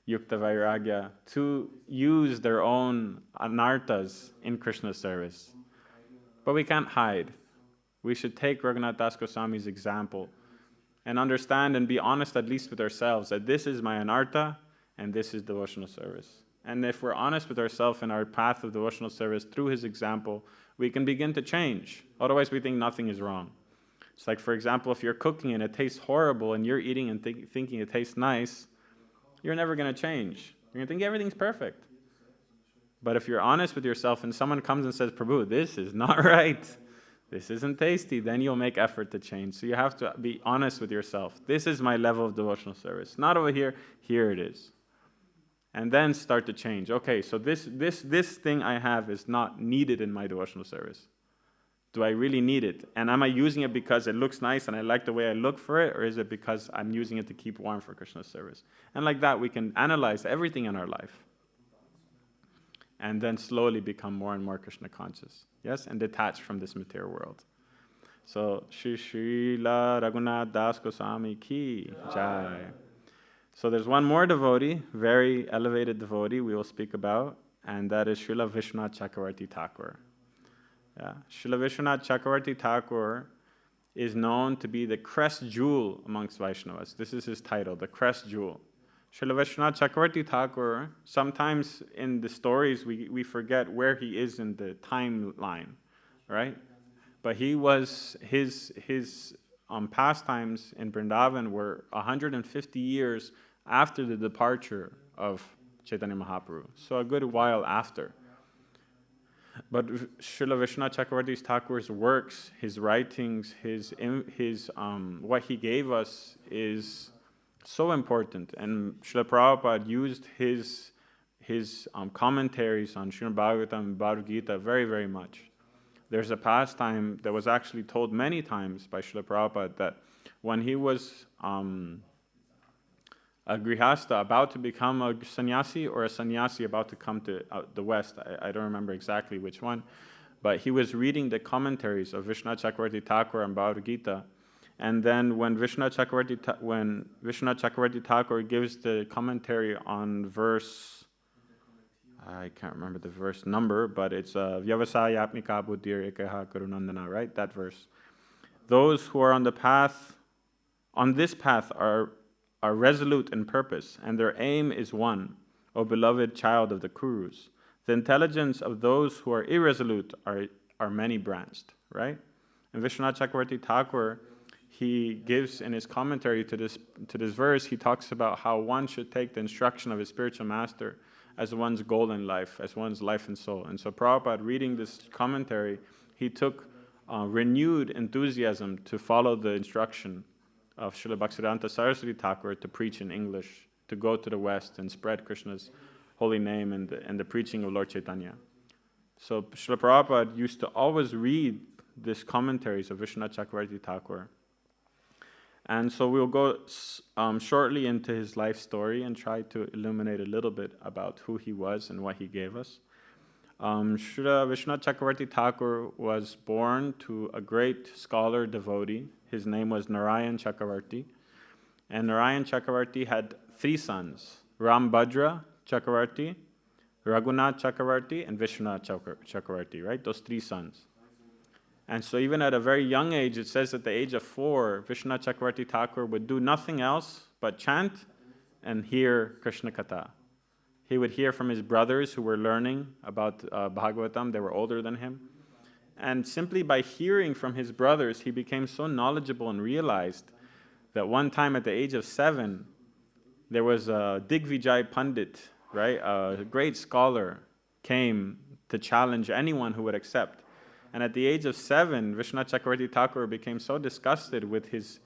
Yukta Vairagya, to use their own anarthas in Krishna's service. But we can't hide. We should take Raghunath Das Goswami's example and understand and be honest at least with ourselves that this is my anartha and this is devotional service. And if we're honest with ourselves in our path of devotional service through his example, we can begin to change. Otherwise we think nothing is wrong. It's like, for example, if you're cooking and it tastes horrible and you're eating and thinking it tastes nice, you're never going to change. You're going to think everything's perfect. But if you're honest with yourself and someone comes and says, Prabhu, this is not right, this isn't tasty, then you'll make effort to change. So you have to be honest with yourself. This is my level of devotional service. Not over here, here it is. And then start to change. Okay, so this thing I have is not needed in my devotional service. Do I really need it? And am I using it because it looks nice and I like the way I look for it? Or is it because I'm using it to keep warm for Krishna's service? And like that, we can analyze everything in our life. And then slowly become more and more Krishna conscious. Yes? And detached from this material world. So, Shri Srila Raghunath Das Goswami ki jai. So there's one more devotee, very elevated devotee we will speak about, and that is Srila Vishwanath Chakravarti Thakur. Yeah. Srila Vishwanath Chakravarti Thakur is known to be the crest jewel amongst Vaishnavas. This is his title, the crest jewel. Srila Vishwanath Chakravarti Thakur, sometimes in the stories we forget where he is in the timeline, right? But he was, his pastimes in Vrindavan were 150 years after the departure of Chaitanya Mahaprabhu, so a good while after. But Srila Vishwanath Chakravarti Thakur's works, his writings, his what he gave us is so important. And Srila Prabhupada used his commentaries on Srimad-Bhagavatam and Bhagavad Gita very, very much. There's a pastime that was actually told many times by Srila Prabhupada that when he was a grihasta about to become a sannyasi or a sannyasi about to come to the West, I don't remember exactly which one, but he was reading the commentaries of Vishwanath Chakravarti Thakur and Bhagavad Gita, and then when Vishwanath Chakravarti Thakur gives the commentary on verse, I can't remember the verse number, but it's Vyavasayatmika buddhir ekaha karunandana, right? That verse. Those who are on the path, on this path are resolute in purpose, and their aim is one, O beloved child of the Kurus. The intelligence of those who are irresolute are many-branched, right? And Vishwanath Chakravarti Thakur, he gives in his commentary to this verse, he talks about how one should take the instruction of his spiritual master as one's goal in life, as one's life and soul. And so Prabhupada, reading this commentary, he took renewed enthusiasm to follow the instruction of Srila Bhaktisiddhanta Saraswati Thakur to preach in English, to go to the West and spread Krishna's holy name and the preaching of Lord Chaitanya. So Srila Prabhupada used to always read these commentaries of Vishwanath Chakravarti Thakur. And so we'll go shortly into his life story and try to illuminate a little bit about who he was and what he gave us. Srila Vishwanath Chakravarti Thakur was born to a great scholar devotee. His name was Narayan Chakravarti. And Narayan Chakravarti had 3 sons, Rambhadra Chakravarti, Raghunath Chakravarti, and Vishwanath Chakravarti, right? Those 3 sons. And so even at a very young age, it says at the age of 4, Vishwanath Chakravarti Thakur would do nothing else but chant and hear Krishna Katha. He would hear from his brothers who were learning about Bhagavatam. They were older than him. And simply by hearing from his brothers, he became so knowledgeable and realized that one time at the age of 7, there was a Digvijay Pandit, right? A great scholar came to challenge anyone who would accept. And at the age of 7, Vishwanath Chakravarti Thakur became so disgusted with his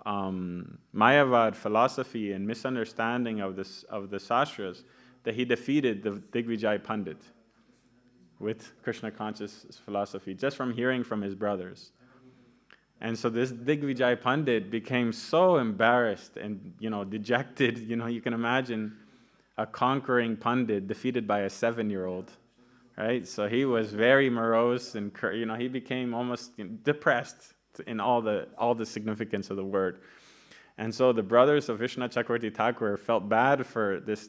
Mayavad philosophy and misunderstanding of the Sastras that he defeated the Digvijay Pandit with Krishna conscious philosophy just from hearing from his brothers. And so this Digvijay Pandit became so embarrassed and dejected. You can imagine a conquering Pandit defeated by a 7-year-old, right? So he was very morose and he became almost depressed in all the significance of the word. And so the brothers of Vishwanath Chakravarti Thakur felt bad for this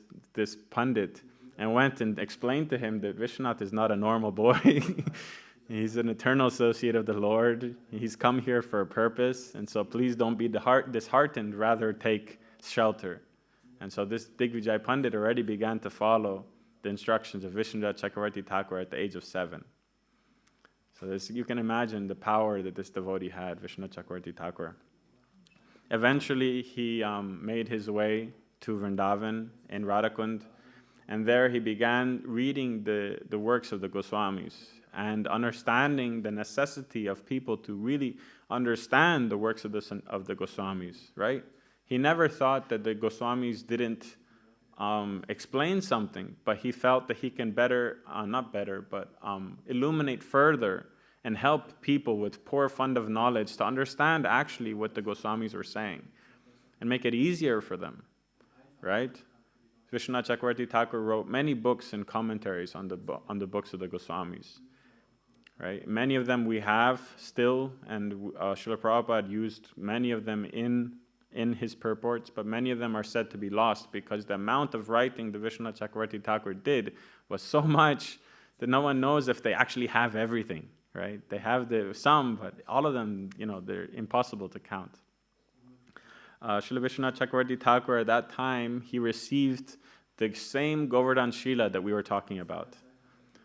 Pandit and went and explained to him that Vishwanath is not a normal boy. He's an eternal associate of the Lord. He's come here for a purpose. And so please don't be disheartened, rather take shelter. And so this Digvijay Pandit already began to follow the instructions of Vishwanath Chakravarti Thakur at the age of 7. So you can imagine the power that this devotee had, Vishwanath Chakravarti Thakur. Eventually, he made his way to Vrindavan in Radhakund, and there he began reading the works of the Goswamis and understanding the necessity of people to really understand the works of the Goswamis, right? He never thought that the Goswamis didn't explain something, but he felt that he can illuminate further and help people with poor fund of knowledge to understand actually what the Goswamis were saying and make it easier for them, right? Vishwanath Chakravarti Thakur wrote many books and commentaries on the books of the Goswamis, right? Many of them we have still, and Srila Prabhupada used many of them in his purports, but many of them are said to be lost because the amount of writing the Vishwanath Chakravarti Thakur did was so much that no one knows if they actually have everything. Right? They have some, but all of them, they're impossible to count. Srila Vishwanath Chakravarti Thakur at that time, he received the same Govardhan Shila that we were talking about.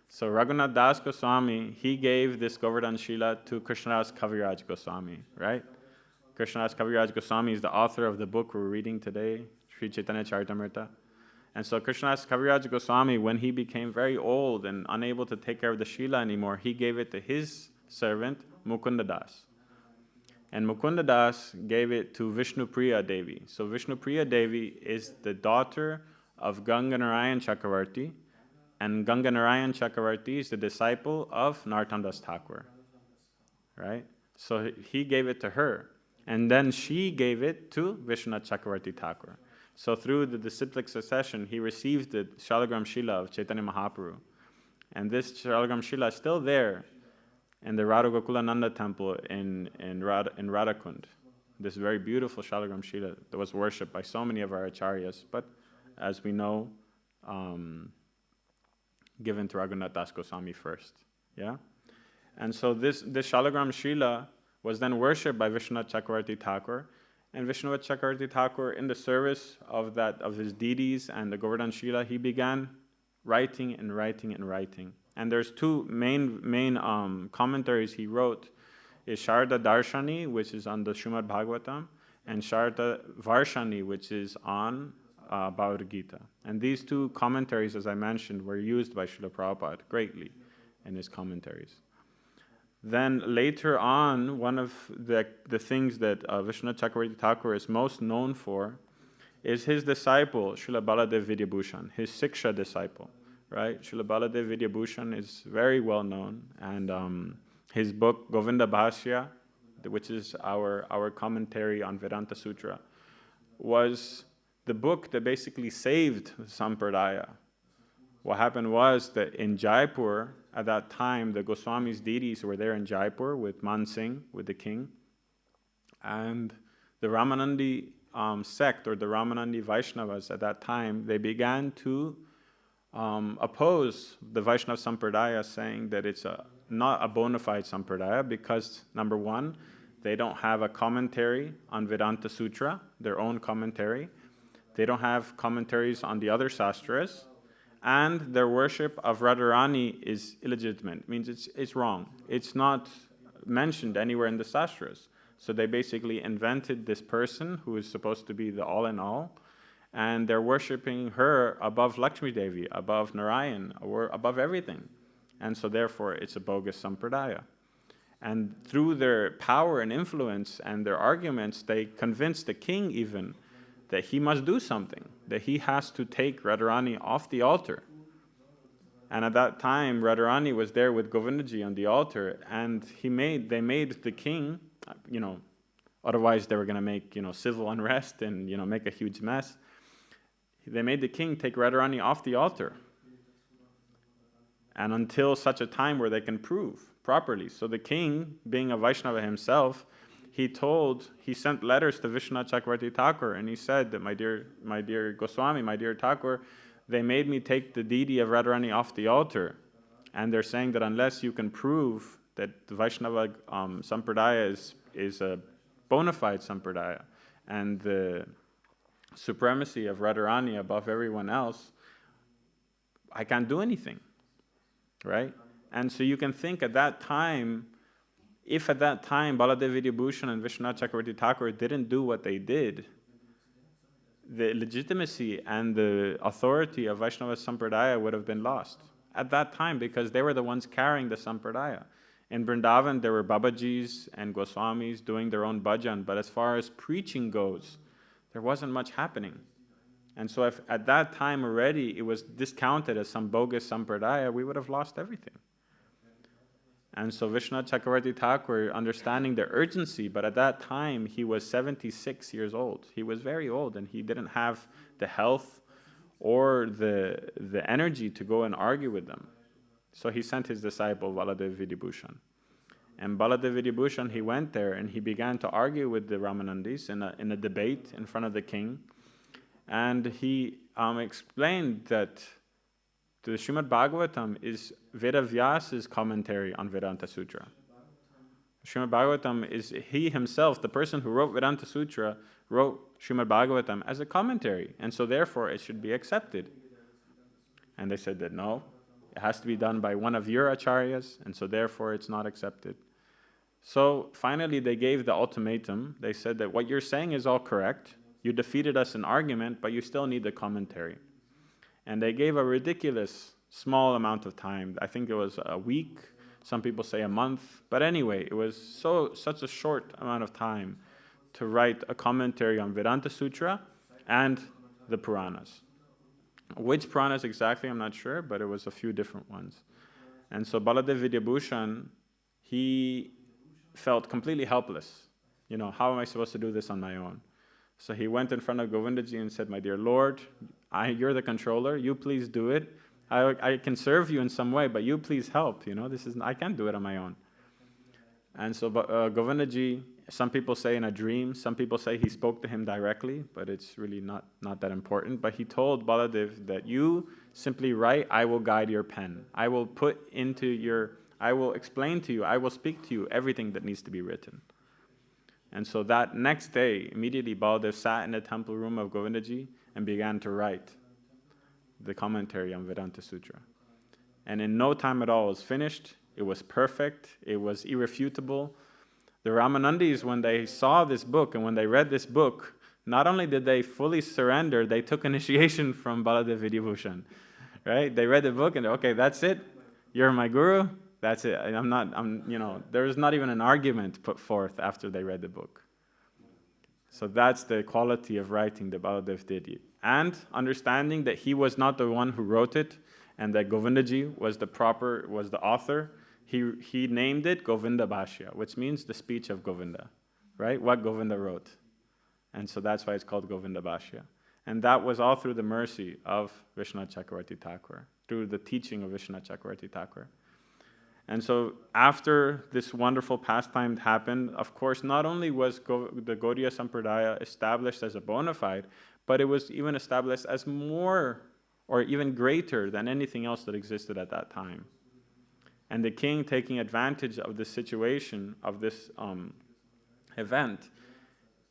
So Raghunath Das Goswami, he gave this Govardhan Shila to Krishnadas Kaviraj Goswami, right? Krishnadas Kaviraj Goswami is the author of the book we're reading today, Sri Caitanya Caritamrita. And so Krishnadas Kaviraj Goswami, when he became very old and unable to take care of the Shila anymore, he gave it to his servant, Mukunda Das. And Mukunda Das gave it to Vishnupriya Devi. So Vishnupriya Devi is the daughter of Ganganarayan Chakravarti, and Ganganarayan Chakravarti is the disciple of Narottam Das Thakur, right? So he gave it to her, and then she gave it to Vishwanath Chakravarti Thakur. So through the disciplic succession, he received the Shalagram Shila of Chaitanya Mahaprabhu. And this Shalagram Shila is still there in the Radha Gokulananda temple in Radhakund. This very beautiful Shalagram Shila that was worshipped by so many of our acharyas, but as we know, given to Raghunath Das Goswami first. Yeah? And so this Shalagram Shila was then worshipped by Vishwanath Chakravarti Thakur. And Vishwanath Chakravarti Thakur, in the service of his deities and the Govardhan Shila, he began writing and writing and writing. And there's 2 main commentaries he wrote: is Sharda Darshani, which is on the Srimad-Bhagavatam, and Sharda Varshani, which is on Bhagavad Gita. And these 2 commentaries, as I mentioned, were used by Srila Prabhupada greatly in his commentaries. Then later on, one of the things that Vishwanath Chakravarti Thakur is most known for is his disciple, Srila Baladev Vidyabhushan, his Siksha disciple, right? Srila Baladev Vidyabhushan is very well known, and his book, Govinda Bhashya, which is our commentary on Vedanta Sutra, was the book that basically saved Sampradaya, what happened was that in Jaipur, at that time, the Goswami's deities were there in Jaipur with Man Singh, with the king. And the Ramanandi sect, or the Ramanandi Vaishnavas at that time, they began to oppose the Vaishnava Sampradaya, saying that it's not a bona fide Sampradaya because, number one, they don't have a commentary on Vedanta Sutra, their own commentary. They don't have commentaries on the other sastras. And their worship of Radharani is illegitimate. It means it's wrong. It's not mentioned anywhere in the sastras. So they basically invented this person who is supposed to be the all-in-all, and they're worshipping her above Lakshmi Devi, above Narayan, or above everything. And so therefore it's a bogus sampradaya. And through their power and influence and their arguments, they convinced the king even that he must do something, that he has to take Radharani off the altar. And at that time, Radharani was there with Govindaji on the altar, and they made the king, otherwise they were going to make, civil unrest and, make a huge mess. They made the king take Radharani off the altar. And until such a time where they can prove properly. So the king, being a Vaishnava himself, he sent letters to Vishwanath Chakravarti Thakur, and he said that my dear Goswami, my dear Thakur, they made me take the deity of Radharani off the altar. And they're saying that unless you can prove that the Vaishnava Sampradaya is a bona fide Sampradaya, and the supremacy of Radharani above everyone else, I can't do anything, right? And so you can think at that time, if at that time Baladev Vidyabhushan and Vishwanath Chakravarti Thakur didn't do what they did, the legitimacy and the authority of Vaishnava Sampradaya would have been lost at that time, because they were the ones carrying the Sampradaya. In Vrindavan, there were Babajis and Goswamis doing their own bhajan, but as far as preaching goes, there wasn't much happening. And so if at that time already it was discounted as some bogus Sampradaya, we would have lost everything. And so Vishwanath Chakravarti Thakur, understanding the urgency, but at that time he was 76 years old. He was very old, and he didn't have the health or the energy to go and argue with them. So he sent his disciple Baladev Vidyabhushan. And Baladev Vidyabhushan, he went there and he began to argue with the Ramanandis in a debate in front of the king. And he explained that the Srimad-Bhagavatam is Vedavyas's commentary on Vedanta Sutra. Srimad-Bhagavatam is he himself, the person who wrote Vedanta Sutra, wrote Srimad-Bhagavatam as a commentary, and so therefore it should be accepted. And they said that no, it has to be done by one of your acharyas, and so therefore it's not accepted. So finally they gave the ultimatum. They said that what you're saying is all correct. You defeated us in argument, but you still need the commentary. And they gave a ridiculous small amount of time. I think it was a week. Some people say a month. But anyway, it was such a short amount of time to write a commentary on Vedanta Sutra and the Puranas. Which Puranas exactly, I'm not sure, but it was a few different ones. And so Baladev Vidyabhushan, he felt completely helpless. How am I supposed to do this on my own? So he went in front of Govindaji and said, my dear Lord, you're the controller, you please do it. I can serve you in some way, but you please help. I can't do it on my own. And so Govindaji, some people say in a dream, some people say he spoke to him directly, but it's really not that important. But he told Baladev that you simply write, I will guide your pen. I will explain to you, I will speak to you everything that needs to be written. And so that next day, immediately Baladev sat in the temple room of Govindaji and began to write the commentary on Vedanta Sutra. And in no time at all it was finished. It was perfect. It was irrefutable. The Ramanandis, when they saw this book and when they read this book, not only did they fully surrender, they took initiation from Baladev Vidyabhushan. Right? They read the book and okay, that's it. You're my guru. That's it. There was not even an argument put forth after they read the book. So that's the quality of writing that Baladev did. And understanding that he was not the one who wrote it, and that Govindaji was the author, he named it Govinda Bhashya, which means the speech of Govinda, right? What Govinda wrote. And so that's why it's called Govinda Bhashya. And that was all through the mercy of Vishwanath Chakravarti Thakur, through the teaching of Vishwanath Chakravarti Thakur. And so after this wonderful pastime happened, of course, not only was the Gaudiya Sampradaya established as a bona fide, but it was even established as more or even greater than anything else that existed at that time. And the king, taking advantage of the situation of this event,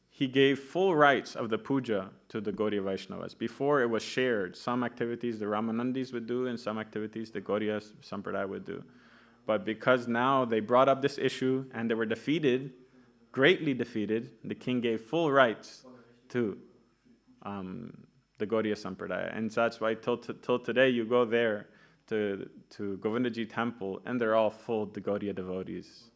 he gave full rights of the puja to the Gaudiya Vaishnavas. Before, it was shared. Some activities the Ramanandis would do and some activities the Gaudiya Sampradaya would do. But because now they brought up this issue and they were defeated, greatly defeated, the king gave full rights to the Gaudiya Sampradaya. And so that's why till today you go there to Govindaji temple and they're all full of the Gaudiya devotees.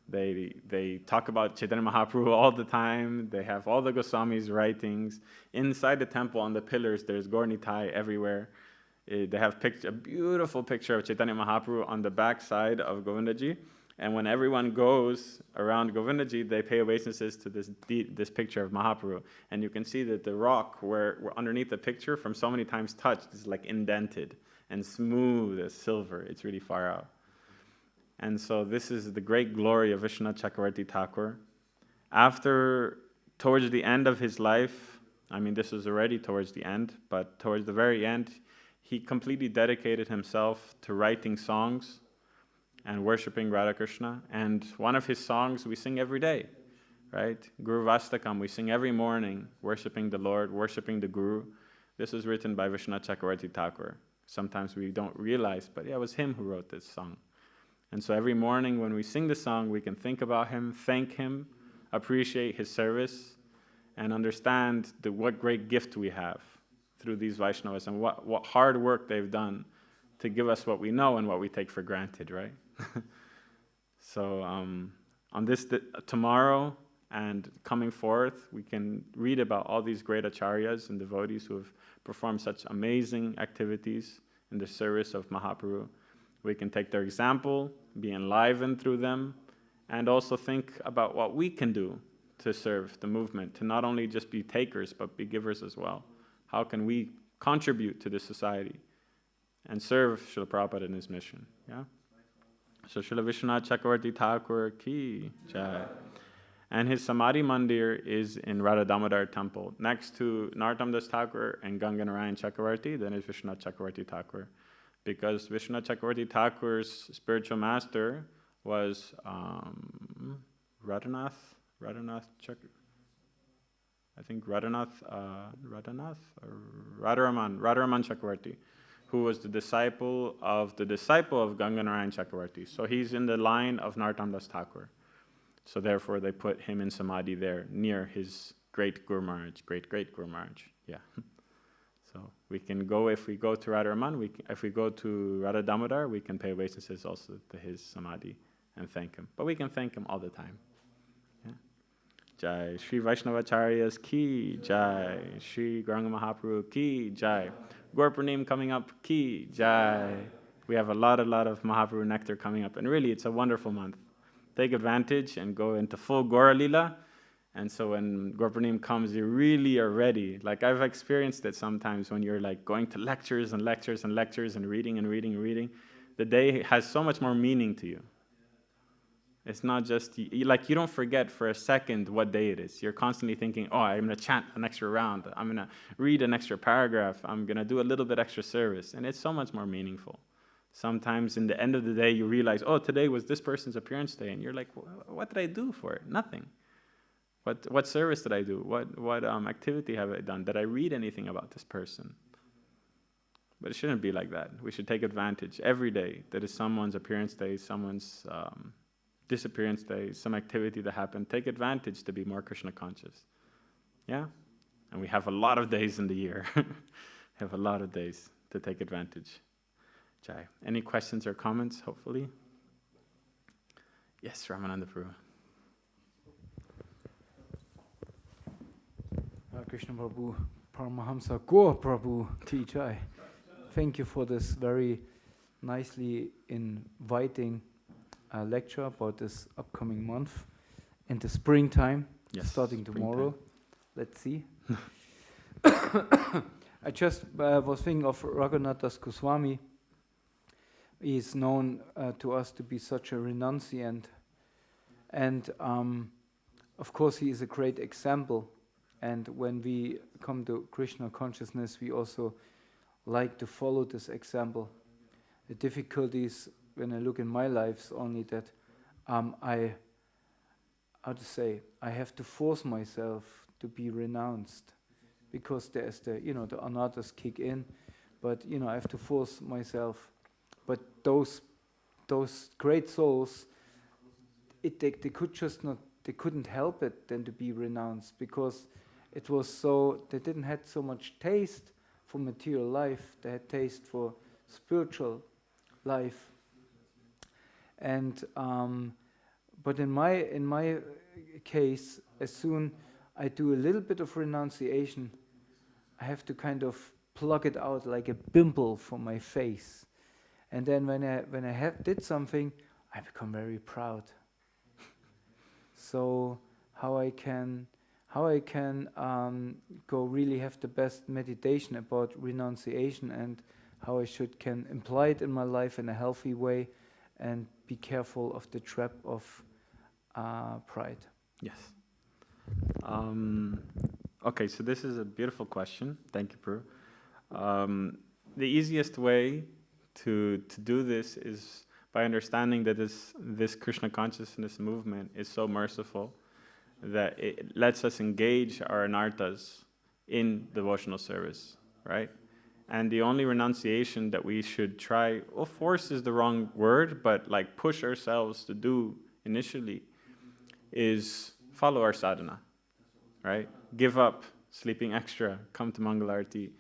They talk about Chaitanya Mahaprabhu all the time. They have all the Goswamis' writings. Inside the temple on the pillars, there's Gaur Nitai everywhere. They have a beautiful picture of Chaitanya Mahaprabhu on the back side of Govindaji. And when everyone goes around Govindaji, they pay obeisances to this picture of Mahaprabhu. And you can see that the rock where underneath the picture, from so many times touched, is like indented and smooth as silver. It's really far out. And so this is the great glory of Vishwanath Chakravarti Thakur. Towards the end of his life, I mean, this was already towards the end, but towards the very end, he completely dedicated himself to writing songs and worshipping Radha Krishna. And one of his songs we sing every day, right? Guru Vastakam, we sing every morning, worshipping the Lord, worshipping the Guru. This was written by Vishwanath Chakravarti Thakur. Sometimes we don't realize, but yeah, it was him who wrote this song. And so every morning when we sing the song, we can think about him, thank him, appreciate his service, and understand what great gift we have through these Vaishnavas and what hard work they've done to give us what we know and what we take for granted, right? So on this tomorrow and coming forth, we can read about all these great acharyas and devotees who have performed such amazing activities in the service of Mahaprabhu. We can take their example, be enlivened through them, and also think about what we can do to serve the movement, to not only just be takers, but be givers as well. How can we contribute to this society and serve Srila Prabhupada in his mission? Yeah. So Srila Vishwanath Chakravarti Thakur ki jai. And his Samadhi Mandir is in Radha Damodar temple, next to Narottam Das Thakur and Ganga Narayan Chakravarti, then is Vishwanath Chakravarti Thakur. Because Vishwanath Chakravarti Thakur's spiritual master was Radhanath Radharaman Chakravarti, who was the disciple of Ganga Narayan Chakravarti. So he's in the line of Narottam Das Thakur. So therefore they put him in Samadhi there, near his great Guru Maharaj, great Guru Maharaj. Yeah. So we can go, if we go to Radharaman, if we go to Radha Damodar, we can pay obeisances also to his Samadhi and thank him. But we can thank him all the time. Yeah. Jai. Shri Vaishnavacharyas ki jai. Shri Gauranga Mahaprabhu ki jai. Gaur Purnim coming up ki jai. We have a lot of Mahaprabhu nectar coming up. And really, it's a wonderful month. Take advantage and go into full Gaura Lila. And so when Gaur Purnim comes, you really are ready. Like I've experienced it sometimes when you're like going to lectures and lectures and lectures and reading and reading and reading. The day has so much more meaning to you. It's not just, you don't forget for a second what day it is. You're constantly thinking, oh, I'm going to chant an extra round. I'm going to read an extra paragraph. I'm going to do a little bit extra service. And it's so much more meaningful. Sometimes in the end of the day, you realize, oh, today was this person's appearance day. And you're like, what did I do for it? Nothing. What service did I do? What activity have I done? Did I read anything about this person? But it shouldn't be like that. We should take advantage every day that is someone's appearance day, someone's disappearance day, some activity that happened. Take advantage to be more Krishna conscious. Yeah? And we have a lot of days in the year. We have a lot of days to take advantage. Jai. Any questions or comments, hopefully? Yes, Ramananda Prabhu. Krishna Prabhu, Paramahamsa, Gaur Prabhu, T.J. Thank you for this very nicely inviting lecture about this upcoming month in the springtime, yes, starting tomorrow. springtime. Let's see. I just was thinking of Raghunath Das Goswami. He is known to us to be such a renunciant. And of course, he is a great example. And when we come to Krishna consciousness, we also like to follow this example. The difficulties, when I look in my life, is only that I have to force myself to be renounced, because there's the anarthas kick in, but I have to force myself. But those great souls, they couldn't help it than to be renounced, because it was so, they didn't have so much taste for material life, they had taste for spiritual life. And but in my case, as soon I do a little bit of renunciation, I have to kind of plug it out like a pimple from my face. And then when I did something, I become very proud. So how I can go really have the best meditation about renunciation, and how I can imply it in my life in a healthy way, and be careful of the trap of pride. Yes. Okay, so this is a beautiful question. Thank you, Prabhu. The easiest way to do this is by understanding that this Krishna consciousness movement is so merciful that it lets us engage our anarthas in devotional service, right? And the only renunciation that we should try, well, force is the wrong word, but like push ourselves to do initially, is follow our sadhana, right? Give up sleeping extra, come to Mangalarti.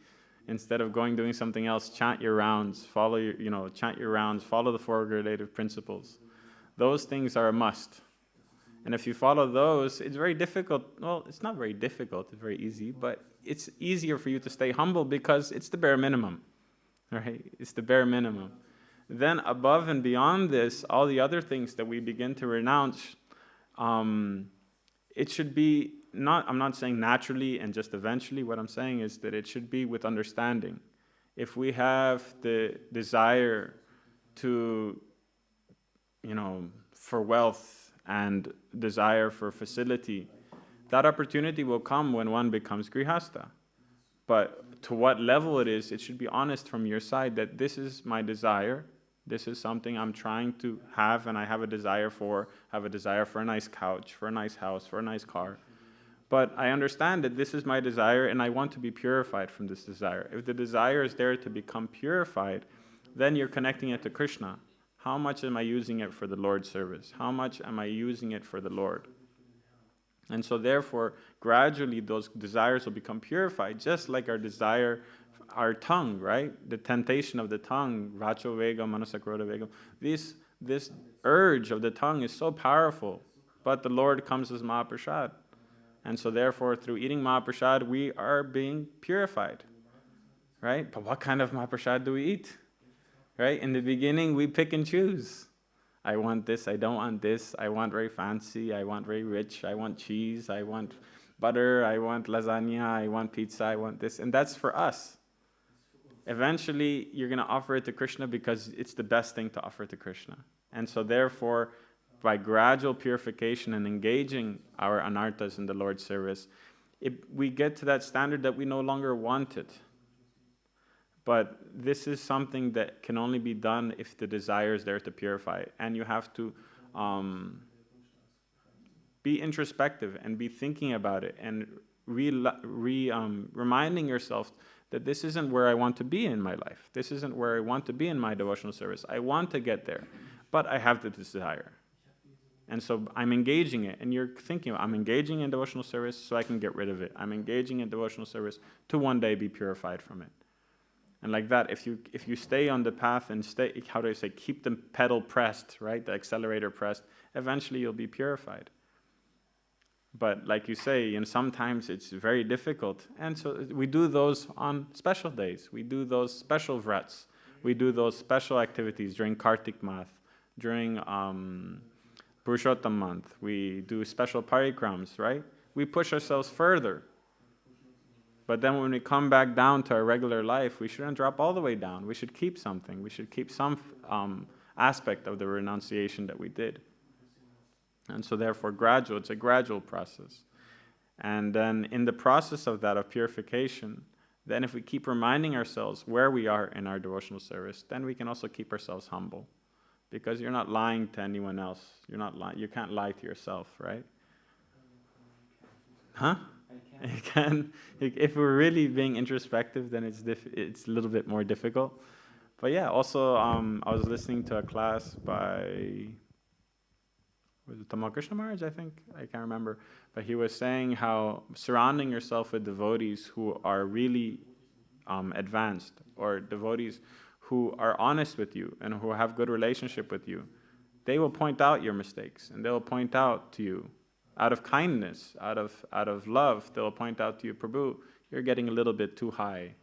Instead of doing something else, chant your rounds, follow the four gradative principles. Those things are a must. And if you follow those, it's very difficult. Well, it's not very difficult, it's very easy, but it's easier for you to stay humble because it's the bare minimum, right? It's the bare minimum. Then above and beyond this, all the other things that we begin to renounce, it should be I'm not saying naturally and just eventually. What I'm saying is that it should be with understanding. If we have the desire to, for wealth and desire for facility, that opportunity will come when one becomes grihasta. But to what level it is, it should be honest from your side that this is my desire. This is something I'm trying to have, and I have a desire for. I have a desire for a nice couch, for a nice house, for a nice car. But I understand that this is my desire, and I want to be purified from this desire. If the desire is there to become purified, then you're connecting it to Krishna. How much am I using it for the Lord's service? How much am I using it for the Lord? And so therefore, gradually those desires will become purified, just like our desire, our tongue, right? The temptation of the tongue, vacho vegam, manasakroda vegam. This urge of the tongue is so powerful, but the Lord comes as Mahaprasad. And so therefore, through eating Mahaprasad, we are being purified, right? But what kind of Mahaprasad do we eat, right? In the beginning, we pick and choose. I want this, I don't want this, I want very fancy, I want very rich, I want cheese, I want butter, I want lasagna, I want pizza, I want this. And that's for us. Eventually, you're going to offer it to Krishna because it's the best thing to offer to Krishna. And so therefore, by gradual purification and engaging our anarthas in the Lord's service, we get to that standard that we no longer want it. But this is something that can only be done if the desire is there to purify. And you have to be introspective and be thinking about it and reminding yourself that this isn't where I want to be in my life. This isn't where I want to be in my devotional service. I want to get there, but I have this desire. And so I'm engaging it. And you're thinking, I'm engaging in devotional service so I can get rid of it. I'm engaging in devotional service to one day be purified from it. And like that, if you stay on the path and keep the pedal pressed, right, the accelerator pressed, eventually you'll be purified. But like you say, and sometimes it's very difficult. And so we do those on special days. We do those special vrats. We do those special activities during Kartik Math, during Purushottam month. We do special parikrams, right? We push ourselves further. But then when we come back down to our regular life, we shouldn't drop all the way down. We should keep something. We should keep some aspect of the renunciation that we did. And so therefore it's a gradual process. And then in the process of that, of purification, then if we keep reminding ourselves where we are in our devotional service, then we can also keep ourselves humble. Because you're not lying to anyone else. You can't lie to yourself, right? Huh? You can. If we're really being introspective, then it's a little bit more difficult. But yeah, also I was listening to a class by, was it Tamal Krishna Maharaj, I think? I can't remember. But he was saying how surrounding yourself with devotees who are really advanced, or devotees who are honest with you and who have good relationship with you, they will point out your mistakes, and they will point out to you out of kindness, out of love. They'll point out to you, Prabhu, you're getting a little bit too high.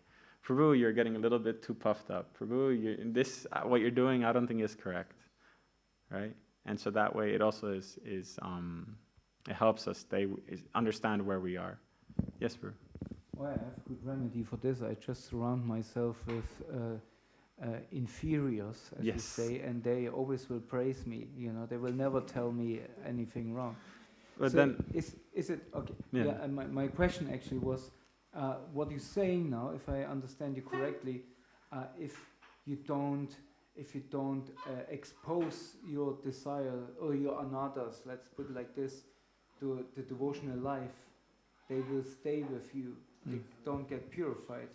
Prabhu, you're getting a little bit too puffed up. Prabhu, what you're doing, I don't think is correct, right? And so that way, it also it helps us understand where we are. Yes, Prabhu. Well, I have a good remedy for this. I just surround myself with inferiors, as you say, and they always will praise me. They will never tell me anything wrong. But so then, is it okay? Yeah. And my question actually was, what you're saying now, if I understand you correctly, if you don't expose your desire or your anatas, let's put it like this, to the devotional life, they will stay with you. They don't get purified.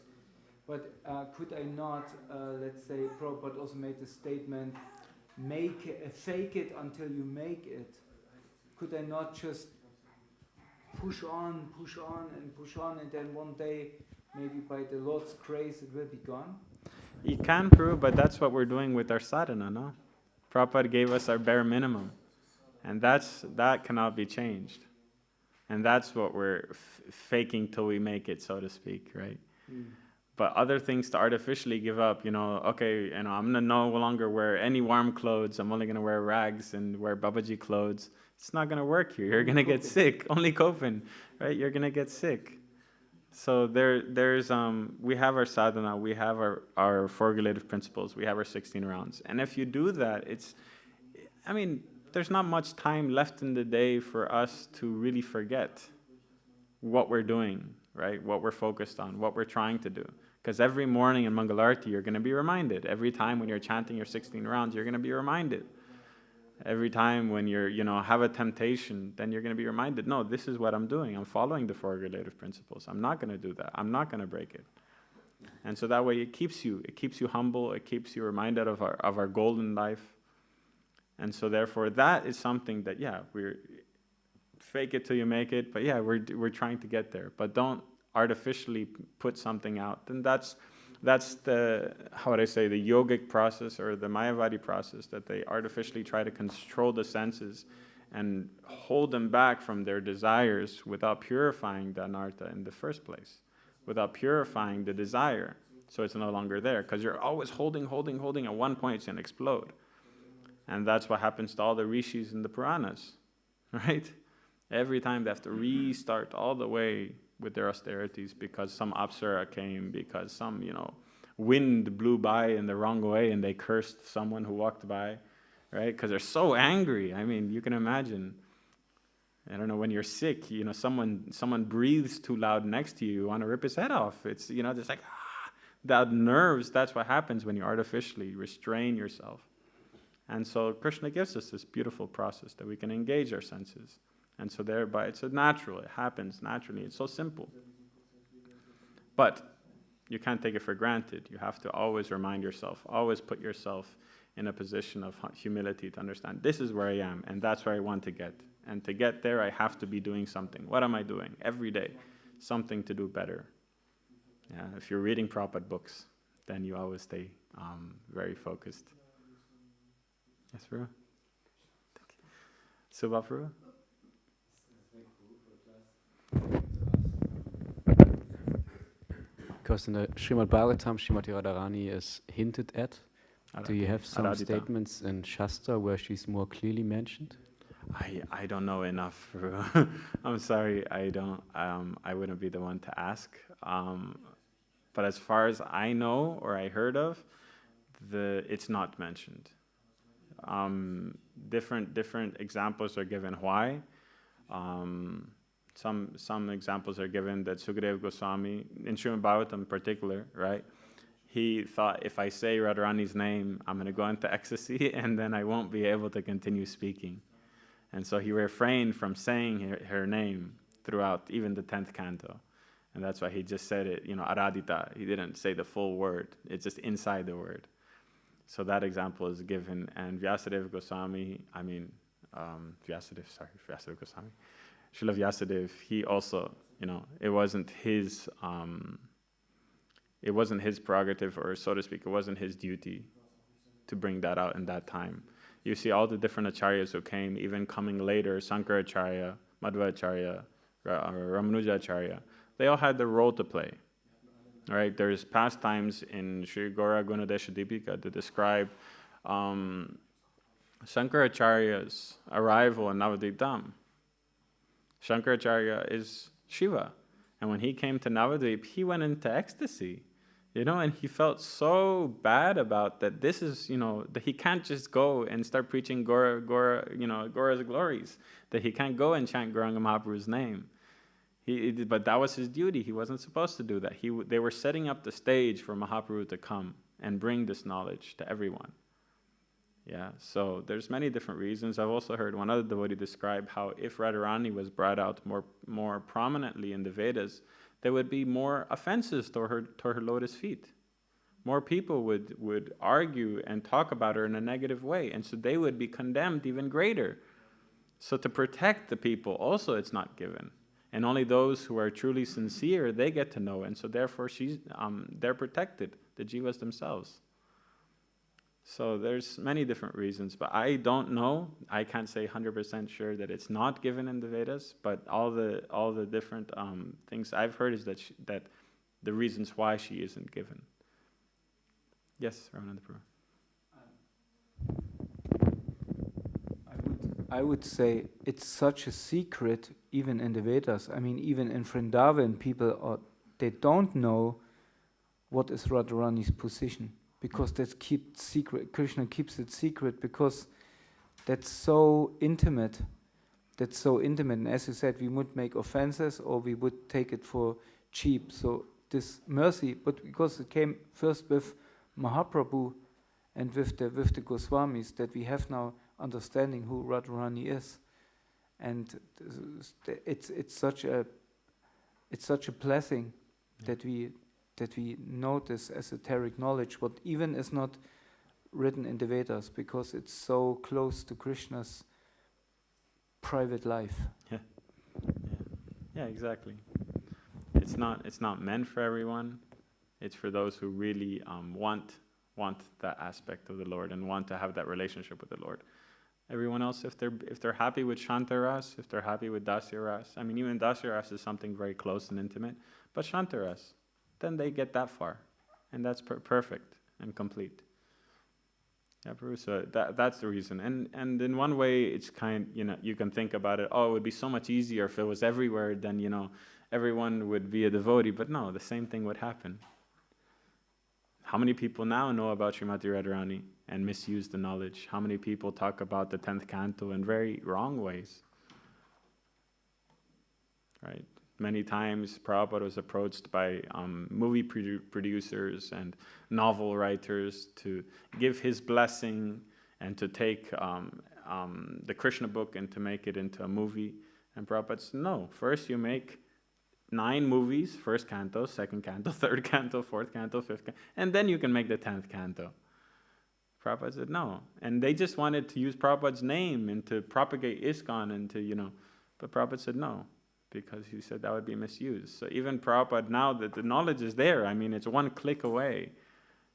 But could I not, let's say, Prabhupada also made the statement, fake it until you make it. Could I not just push on, and then one day, maybe by the Lord's grace, it will be gone? You can prove, but that's what we're doing with our sadhana, no? Prabhupada gave us our bare minimum, and that cannot be changed. And that's what we're faking till we make it, so to speak, right? But other things to artificially give up, okay, I'm going to no longer wear any warm clothes. I'm only going to wear rags and wear Babaji clothes. It's not going to work here. You're going to get sick. Only Kopen, right? You're going to get sick. So we have our sadhana, we have our four regulative principles, we have our 16 rounds. And if you do that, there's not much time left in the day for us to really forget what we're doing, right? What we're focused on, what we're trying to do. Because every morning in Mangalarti, you're going to be reminded. Every time when you're chanting your 16 rounds, you're going to be reminded. Every time when you're, have a temptation, then you're going to be reminded, no, this is what I'm doing. I'm following the four regulative principles. I'm not going to do that. I'm not going to break it. And so that way it keeps you humble. It keeps you reminded of our golden life. And so therefore that is something that, we're fake it till you make it. But we're trying to get there. But don't artificially put something out. Then that's the, the yogic process or the Mayavadi process, that they artificially try to control the senses and hold them back from their desires without purifying the anartha in the first place, without purifying the desire, so it's no longer there, because you're always holding, at one point it's going to explode. And that's what happens to all the rishis in the Puranas, right? Every time they have to restart all the way with their austerities because some apsara came, because some, wind blew by in the wrong way and they cursed someone who walked by, right? Because they're so angry. You can imagine. I don't know, when you're sick, someone breathes too loud next to you, you want to rip his head off. It's, just like, that nerves, that's what happens when you artificially restrain yourself. And so Krishna gives us this beautiful process that we can engage our senses. And so thereby it's natural, it happens naturally, it's so simple. But you can't take it for granted. You have to always remind yourself, always put yourself in a position of humility to understand, this is where I am, and that's where I want to get. And to get there, I have to be doing something. What am I doing? Every day, something to do better. If you're reading Prabhupada books, then you always stay very focused. Yes, Prabhu? Thank you. Subha, Prabhu? Because in the Srimad-Bhagavatam, Srimati Radharani is hinted at. Do you have some statements in Shastra where she's more clearly mentioned? I don't know enough. I'm sorry, I don't. I wouldn't be the one to ask. But as far as I know or I heard of, it's not mentioned. Different examples are given why. Some examples are given that Sukadeva Goswami, in Srimad-Bhagavatam in particular, right? He thought, if I say Radharani's name, I'm going to go into ecstasy and then I won't be able to continue speaking. And so he refrained from saying her name throughout even the 10th canto. And that's why he just said it, Aradita. He didn't say the full word. It's just inside the word. So that example is given. And Vyasadeva Goswami, Vyasadeva Goswami, Srila Vyasadeva, he also, it wasn't his prerogative, or so to speak, it wasn't his duty to bring that out in that time. You see all the different acharyas who came, even coming later, Sankaracharya, Madhvacharya, Ramanujacharya, they all had their role to play. All right, there's pastimes in Sri Gaura Gunadesha Deepika to describe Sankaracharya's arrival in Navadvip Dham. Shankaracharya is Shiva. And when he came to Navadvip, he went into ecstasy. And he felt so bad about that. This is, that he can't just go and start preaching Gaura's glories. That he can't go and chant Gauranga Mahaprabhu's name. But that was his duty. He wasn't supposed to do that. They were setting up the stage for Mahaprabhu to come and bring this knowledge to everyone. Yeah, so there's many different reasons. I've also heard one other devotee describe how if Radharani was brought out more prominently in the Vedas, there would be more offenses toward her lotus feet. More people would argue and talk about her in a negative way, and so they would be condemned even greater. So to protect the people, also it's not given. And only those who are truly sincere, they get to know, and so therefore they're protected, the jivas themselves. So there's many different reasons, but I don't know. I can't say 100% sure that it's not given in the Vedas, but all the different things I've heard is that the reasons why she isn't given. Yes, Ramananda Prabhu. I would say it's such a secret, even in the Vedas. I mean, even in Vrindavan, they don't know what is Radharani's position. Because that's kept secret. Krishna keeps it secret because that's so intimate. And as you said, we would make offenses or we would take it for cheap. So this mercy, but because it came first with Mahaprabhu and with the Goswamis, that we have now understanding who Radharani is, and it's such a blessing that we know this esoteric knowledge, what even is not written in the Vedas, because it's so close to Krishna's private life. Yeah, exactly. It's not meant for everyone. It's for those who really want that aspect of the Lord and want to have that relationship with the Lord. Everyone else, if they're happy with Shantaras, if they're happy with Dasyaras, I mean, even Dasyaras is something very close and intimate, but Shantaras, then they get that far, and that's perfect and complete. Yeah, Prabhu, so that's the reason. And in one way, it's you can think about it, it would be so much easier if it was everywhere, then, everyone would be a devotee, but no, the same thing would happen. How many people now know about Srimati Radharani and misuse the knowledge? How many people talk about the 10th canto in very wrong ways? Right? Many times Prabhupada was approached by movie producers and novel writers to give his blessing and to take the Krishna book and to make it into a movie. And Prabhupada said, no, first you make 9 movies, first canto, second canto, third canto, fourth canto, fifth canto, and then you can make the 10th canto. Prabhupada said no. And they just wanted to use Prabhupada's name and to propagate ISKCON and to, but Prabhupada said no, because he said that would be misused. So even Prabhupada, now that the knowledge is there, I mean, it's one click away,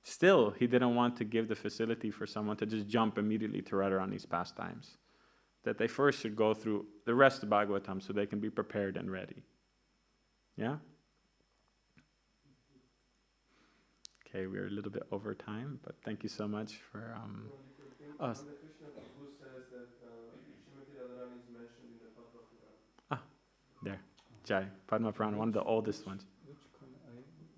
still he didn't want to give the facility for someone to just jump immediately to Radharani's pastimes. That they first should go through the rest of Bhagavatam so they can be prepared and ready. Yeah? Okay, we're a little bit over time, but thank you so much for us. Krishna Prabhu says that Srimati Radharani There. Jai. Padma Purana, one of the oldest ones.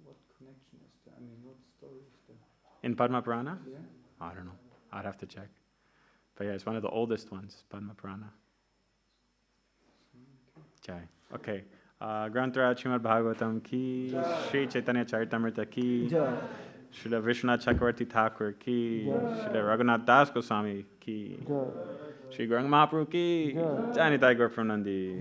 What connection is there? I mean, what story is there? In Padma Purana? Yeah. I don't know. I'd have to check. But yeah, it's one of the oldest ones, Padma Purana. Jai. Okay. Granth Srimad-Bhagavatam ki, Sri Caitanya Caritamrita ki, Srila Vishwanath Chakravarti Thakur ki, Srila Raghunath Das Goswami ki, Sri Gauranga Mahaprabhu ki, Jai Nitai Gaur Premanandi.